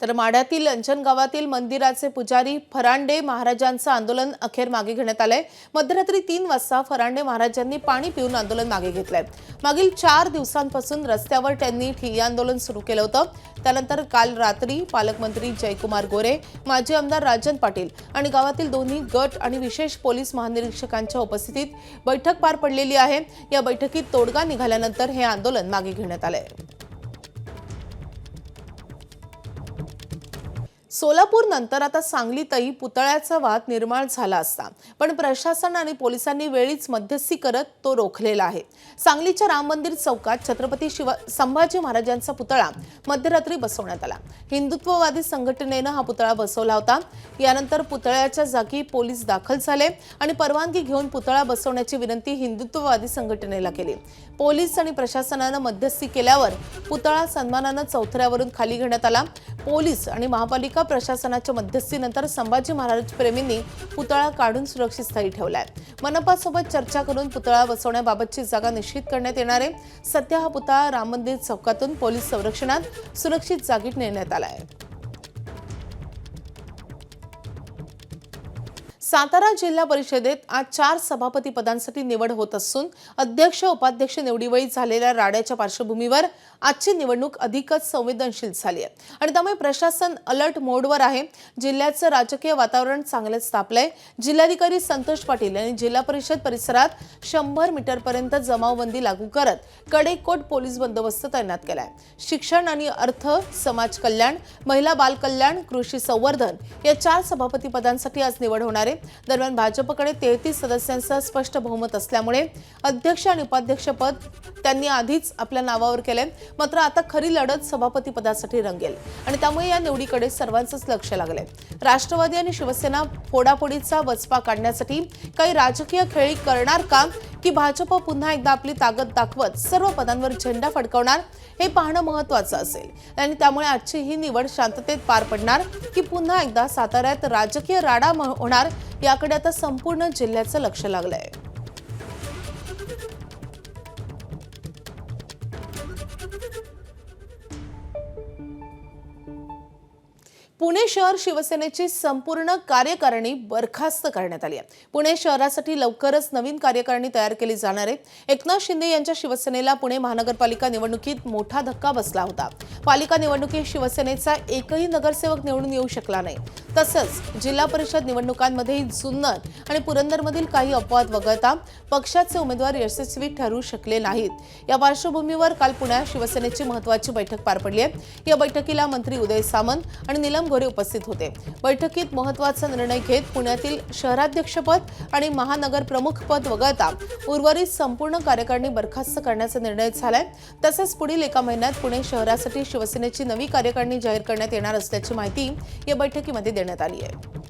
तर माढ्यातील अंजनगावातील मंदिराचे पुजारी फरांडे महाराजांचं आंदोलन अखेर मागे घेण्यात आलंय. मध्यरात्री 3 वाजता फरांडे महाराजांनी पाणी पिऊन आंदोलन मागे घेतलंय. मागील 4 दिवसांपासून रस्त्यावर त्यांनी ठिय्या आंदोलन सुरू केलं होतं. त्यानंतर काल रात्री पालकमंत्री जयकुमार गोरे, माजी आमदार राजन पाटील आणि गावातील दोन्ही गट आणि विशेष पोलीस महानिरीक्षकांच्या उपस्थितीत बैठक पार पडलेली आहे. या बैठकीत तोडगा निघाल्यानंतर हे आंदोलन मागे घेण्यात आलंय. सोलापूर नंतर आता सांगलीतही पुतळ्याचा वाद निर्माण झाला असता पण प्रशासन आणि पोलिसांनी वेळीच मध्यस्थी करत तो रोखलेला आहे. सांगलीच्या राम मंदिर चौकात छत्रपती संभाजी महाराजांचा पुतळा मध्यरात्री बसवण्यात आला. हिंदुत्ववादी संघटनेनं हा पुतळा बसवला होता. यानंतर पुतळ्याच्या जागी पोलीस दाखल झाले आणि परवानगी घेऊन पुतळा बसवण्याची विनंती हिंदुत्ववादी संघटनेला केली. पोलीस आणि प्रशासनानं मध्यस्थी केल्यावर पुतळा सन्मानानं चौथऱ्यावरून खाली घेण्यात आला. पोलीस आणि महापालिका प्रशासनाच्या मध्यस्थीनंतर संभाजी महाराज प्रेमींनी पुतळा काढून सुरक्षित स्थळी ठेवलाय. मनपासोबत चर्चा करून पुतळा बसवण्याबाबतची जागा निश्चित करण्यात येणार आहे. सध्या हा पुतळा राम मंदिर चौकातून पोलीस संरक्षणात सुरक्षित जागी नेण्यात आला आहे. सातारा जिल्हा परिषदेत आज 4 सभापती पदांसाठी निवड होत असून अध्यक्ष उपाध्यक्ष निवडीवेळी झालेल्या राड्याच्या पार्श्वभूमीवर आजची निवडणूक अधिकच संवेदनशील झाली आहे आणि त्यामुळे प्रशासन अलर्ट मोडवर आहे. जिल्ह्याचं राजकीय वातावरण चांगलंच तापलंय. जिल्हाधिकारी संतोष पाटील यांनी जिल्हा परिषद परिसरात 100 मीटरपर्यंत जमावबंदी लागू करत कडेकोट पोलीस बंदोबस्त तैनात केलाय. शिक्षण आणि अर्थ, समाज कल्याण, महिला बाल कल्याण, कृषी संवर्धन या 4 सभापती पदांसाठी आज निवड होणार आहे. दरम्यान भाजपकडे 33 सदस्यांचं स्पष्ट बहुमत असल्यामुळे अध्यक्ष आणि उपाध्यक्ष पद त्यांनी आधीच आपल्या नावावर केलंय. मात्र आता खरी लढत सभापती पदासाठी रंगेल आणि त्यामुळे या निवडीकडे सर्वांचंच लक्ष लागलंय. राष्ट्रवादी आणि शिवसेना फोडाफोडीचा वचपा काढण्यासाठी काही राजकीय खेळी करणार का, की भाजप पुन्हा एकदा आपली ताकद दाखवत सर्व पदांवर झेंडा फडकवणार, हे पाहणं महत्त्वाचं असेल आणि त्यामुळे आजची ही निवड शांततेत पार पडणार की पुन्हा एकदा साताऱ्यात राजकीय राडा होणार, याकडे आता संपूर्ण जिल्ह्याचं लक्ष लागलंय. पुणे शहर शिवसेनेची संपूर्ण कार्यकारिणी बरखास्त करण्यात आली आहे. पुणे शहरासाठी लवकरच नवीन कार्यकारिणी तयार केली जाणार आहे. एकनाथ शिंदे यांच्या शिवसेनेला पुणे महानगरपालिका निवडणुकीत मोठा धक्का बसला होता. पालिका निवडणुकीत शिवसेनेचा एकही नगरसेवक निवडून येऊ शकला नाही. तसंच जिल्हा परिषद निवडणुकांमध्ये जुन्नर आणि पुरंदरमधील काही अपवाद वगळता पक्षाचे उमेदवार यशस्वी ठरू शकले नाहीत. या पार्श्वभूमीवर काल पुण्यात शिवसेनेची महत्त्वाची बैठक पार पडली आहे. या बैठकीला मंत्री उदय सामंत आणि नीलम गोरे उपस्थित होते. बैठकीत महत्त्वाचा निर्णय घेत पुण्यातील शहराध्यक्षपद आणि महानगर प्रमुख पद वगळता उर्वरित संपूर्ण कार्यकारिणी बरखास्त करण्याचा निर्णय झालाय. तसेच पुढील एका महिन्यात पुणे शहरासाठी शिवसेनेची नवी कार्यकारिणी जाहीर करण्यात येणार असल्याची माहिती या बैठकीमध्ये देण्यात आली आहे.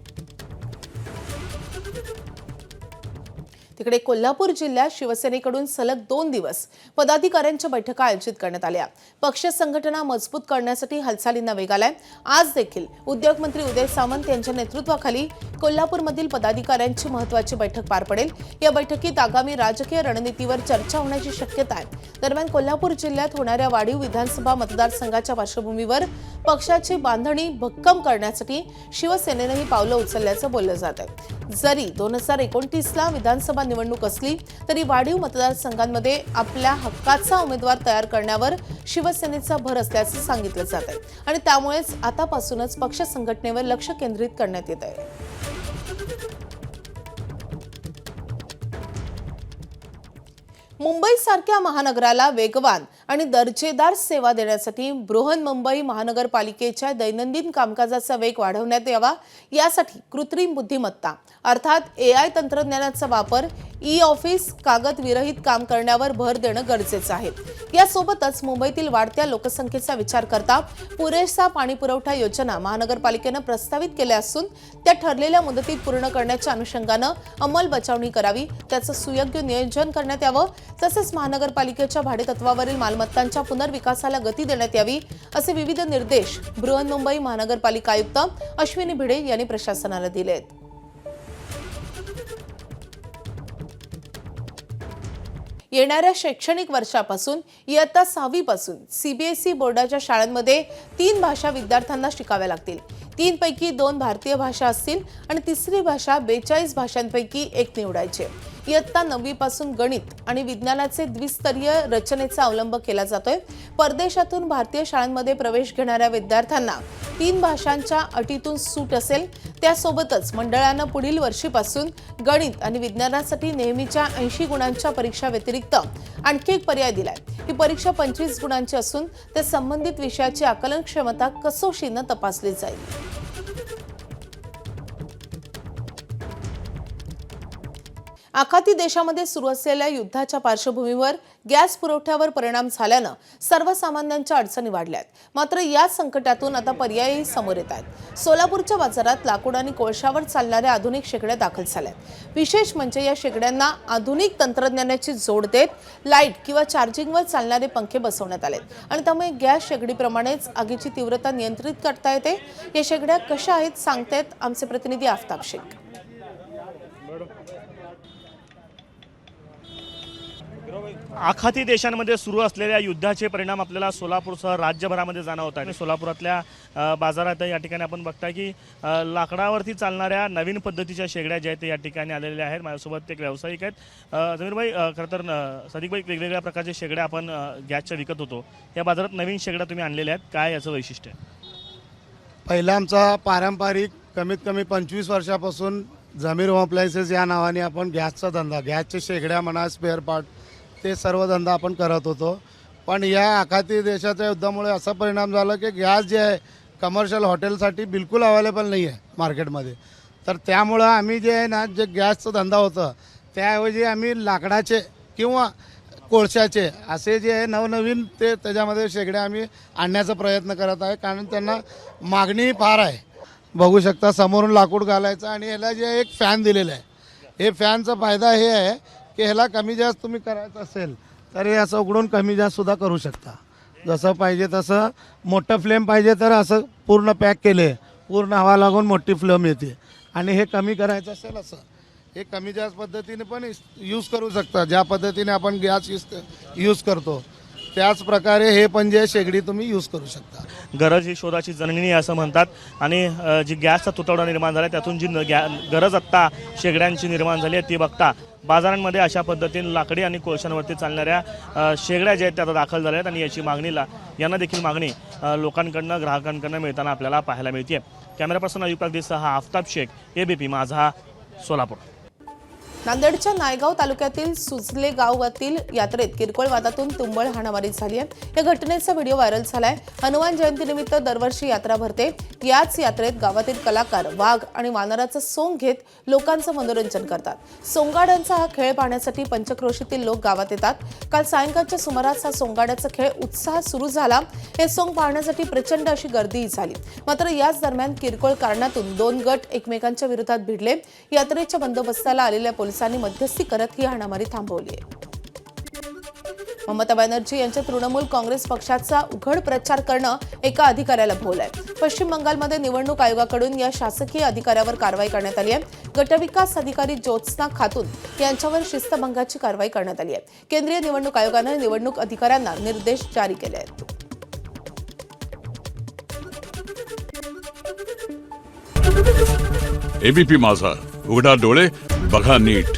तिकडे कोल्हापूर जिल्ह्यात शिवसेनेकडून सलग 2 दिवस पदाधिकाऱ्यांच्या बैठका आयोजित करण्यात आल्या. पक्ष संघटना मजबूत करण्यासाठी हालचालींना वेग आलाय. आज देखील उद्योग मंत्री उदय सामंत यांच्या नेतृत्वाखाली कोल्हापूरमधील पदाधिकाऱ्यांची महत्त्वाची बैठक पार पडेल. या बैठकीत आगामी राजकीय रणनीतीवर चर्चा होण्याची शक्यता आहे. दरम्यान कोल्हापूर जिल्ह्यात होणाऱ्या वाढीव विधानसभा मतदारसंघाच्या पार्श्वभूमीवर पक्षाची बांधणी भक्कम करण्यासाठी शिवसेनेनं ही पावलं उचलल्याचं बोललं जात आहे. जरी 2029ला विधानसभा निवडणूक असली तरी वाढीव मतदारसंघांमध्ये आपल्या हक्काचा उमेदवार तयार करण्यावर शिवसेनेचा भर असल्याचं सांगितलं जात आहे आणि त्यामुळेच आतापासूनच पक्ष संघटनेवर लक्ष केंद्रित करण्यात येत आहे. मुंबईसारख्या महानगराला वेगवान आणि दर्जेदार सेवा देण्यासाठी बृहन्मुंबई महानगरपालिकेच्या दैनंदिन कामकाजाचा वेग वाढवण्यात यावा, यासाठी कृत्रिम बुद्धिमत्ता अर्थात AI तंत्रज्ञानाचा वापर, ई-ऑफिस, कागद विरहित काम करण्यावर भर देणं गरजेचं आहे. यासोबतच मुंबईतील वाढत्या लोकसंख्येचा विचार करता पुरेसा पाणी पुरवठा योजना महानगरपालिकेनं प्रस्तावित केल्या असून त्या ठरलेल्या मुदतीत पूर्ण करण्याच्या अनुषंगानं अंमलबजावणी करावी, त्याचं सुयोग्य नियोजन करण्यात यावं. तसेच महानगरपालिकेच्या भाडेतत्वावरील मालमत्तांच्या पुनर्विकासाला गती देण्यात यावी, असे विविध निर्देश बृहन्मुंबई महानगरपालिका आयुक्त अश्विनी भिडे यांनी प्रशासनाला दिलेत. येणाऱ्या शैक्षणिक वर्षापासून इयत्ता 6वी पासून CBSE बोर्डाच्या शाळांमध्ये 3 भाषा विद्यार्थ्यांना शिकाव्या लागतील. 3 पैकी 2 भारतीय भाषा असतील आणि तिसरी भाषा 42 भाषांपैकी एक निवडायची. इयत्ता 9वी पासून गणित आणि विज्ञानाचे द्विस्तरीय रचनेचा अवलंब केला जातोय. परदेशातून भारतीय शाळांमध्ये प्रवेश घेणाऱ्या विद्यार्थ्यांना 3 भाषांच्या अटीतून सूट असेल. त्यासोबतच मंडळानं पुढील वर्षीपासून गणित आणि विज्ञानासाठी नेहमीच्या 80 गुणांच्या परीक्षा व्यतिरिक्त आणखी एक पर्याय दिलाय. ही परीक्षा 25 गुणांची असून त्या संबंधित विषयाची आकलन क्षमता कसोशीनं तपासली जाईल. आखाती देशामध्ये सुरू असलेल्या युद्धाच्या पार्श्वभूमीवर गॅस पुरवठ्यावर परिणाम झाल्यानं सर्वसामान्यांच्या अडचणी वाढल्यात. मात्र या संकटातून आता पर्यायही समोर येत आहेत. सोलापूरच्या बाजारात लाकूड आणि कोळशावर चालणाऱ्या आधुनिक शेगड्या दाखल झाल्यात. विशेष म्हणजे या शेगड्यांना आधुनिक तंत्रज्ञानाची जोड देत लाईट किंवा चार्जिंगवर चालणारे पंखे बसवण्यात आलेत आणि त्यामुळे गॅस शेगडीप्रमाणेच आगीची तीव्रता नियंत्रित करता येते. या शेगड्या कशा आहेत सांगतायत आमचे प्रतिनिधी आफताब शेख. आखाती देशांमध्ये सुरू असलेल्या युद्धाचे परिणाम आपल्याला सोलापूरसह राज्यभरामध्ये जाणवत आहेत. सोलापुरातल्या बाजारात या ठिकाणी आपण बघता की लाकडावरती चालणाऱ्या नवीन पद्धतीच्या शेगड्या ज्या आहेत ते या ठिकाणी आलेल्या आहेत. माझ्यासोबत एक व्यावसायिक आहेत. जमीरभाई, खरं तर सदिकभाई, वेगवेगळ्या प्रकारचे शेगड्या आपण गॅसच्या विकत होतो. या बाजारात नवीन शेगड्या तुम्ही आणलेल्या आहेत, काय याचं वैशिष्ट्य आहे? पहिला आमचा पारंपरिक कमीत कमी 25 वर्षापासून जमीर होम अप्लायन्सेस या नावाने आपण गॅसचा धंदा, गॅसचे शेगड्या म्हणा, स्पेअर पार्ट, ते सर्व धंदा आपण करत होतो. पण या आखाती देशाच्या युद्धामुळे असा परिणाम झाला की गॅस जे आहे कमर्शियल हॉटेलसाठी बिलकुल अवेलेबल नाही आहे मार्केटमध्ये. तर त्यामुळं आम्ही जे आहे ना, जे गॅसचा धंदा होता त्याऐवजी आम्ही लाकडाचे किंवा कोळशाचे असे जे आहे नवनवीन ते त्याच्यामध्ये शेगड्या आम्ही आणण्याचा प्रयत्न करत आहे. कारण त्यांना मागणी फार आहे. बघू शकता समोरून लाकूड घालायचं आणि ह्याला जे एक फॅन दिलेला आहे. हे फॅनचा फायदा हे आहे की ह्याला कमी जास्त तुम्ही करायचं असेल तर हे असं उघडून कमी जास्त सुद्धा करू शकता. जसं पाहिजे तसं. मोठं फ्लेम पाहिजे तर असं पूर्ण पॅक केले, पूर्ण हवा लागून मोठी फ्लेम येते. आणि हे कमी करायचं असेल असं हे कमी जास्त पद्धतीने पण यूज करू शकता. ज्या पद्धतीने आपण गॅस यूज करतो त्याच प्रकारे हे पण जे शेगडी तुम्ही यूज करू शकता. गरज ही शोधाची जननी असं म्हणतात. आणि जी गॅसचा तुटवडा निर्माण झाला त्यातून जी गरज आत्ता शेगड्यांची निर्माण झाली आहे ती बघता बाजारांमध्ये अशा पद्धतीने लाकडी आणि कोळशांवरती चालणाऱ्या शेगड्या ज्या आहेत त्या आता दाखल झाल्या आहेत आणि याची यांना देखील मागणी लोकांकडनं, ग्राहकांकडनं मिळताना आपल्याला पाहायला मिळते. कॅमेरा पर्सन अयुब कागदीसह आफताब शेख, ABP माझा, सोलापूर. नांदेडच्या नायगाव तालुक्यातील सुजले गावातील यात्रेत किरकोळ वादातून तुंबळ हाणामारी झाली आहे. या घटनेचा व्हिडिओ व्हायरल झालाय. हनुमान जयंतीनिमित्त दरवर्षी यात्रा भरते. याच यात्रेत गावातील कलाकार वाघ आणि वानराचं सोंग घेत लोकांचं मनोरंजन करतात. सोंगाड्यांचा हा खेळ पाहण्यासाठी पंचक्रोशीतील लोक गावात येतात. काल सायंकाळच्या सुमारास हा सोंगाड्याचा खेळ उत्साहात सुरू झाला. हे सोंग पाहण्यासाठी प्रचंड अशी गर्दीही झाली. मात्र याच दरम्यान किरकोळ कारणातून 2 गट एकमेकांच्या विरोधात भिडले. यात्रेच्या बंदोबस्ताला आलेल्या पोलिसांनी मध्यस्थी करत ही हाणामारी थांबवली आहे. ममता बॅनर्जी यांच्या तृणमूल काँग्रेस पक्षाचा उघड प्रचार करणं एका अधिकाऱ्याला भोवलंय. पश्चिम बंगालमध्ये निवडणूक आयोगाकडून या शासकीय अधिकाऱ्यावर कारवाई करण्यात आली आहे. गटविकास अधिकारी ज्योत्स्ना खातून यांच्यावर शिस्तभंगाची कारवाई करण्यात आली आहे. केंद्रीय निवडणूक आयोगानं निवडणूक अधिकाऱ्यांना निर्देश जारी केले आहेत. ABP माझा, उघडा डोळे बघा नीट.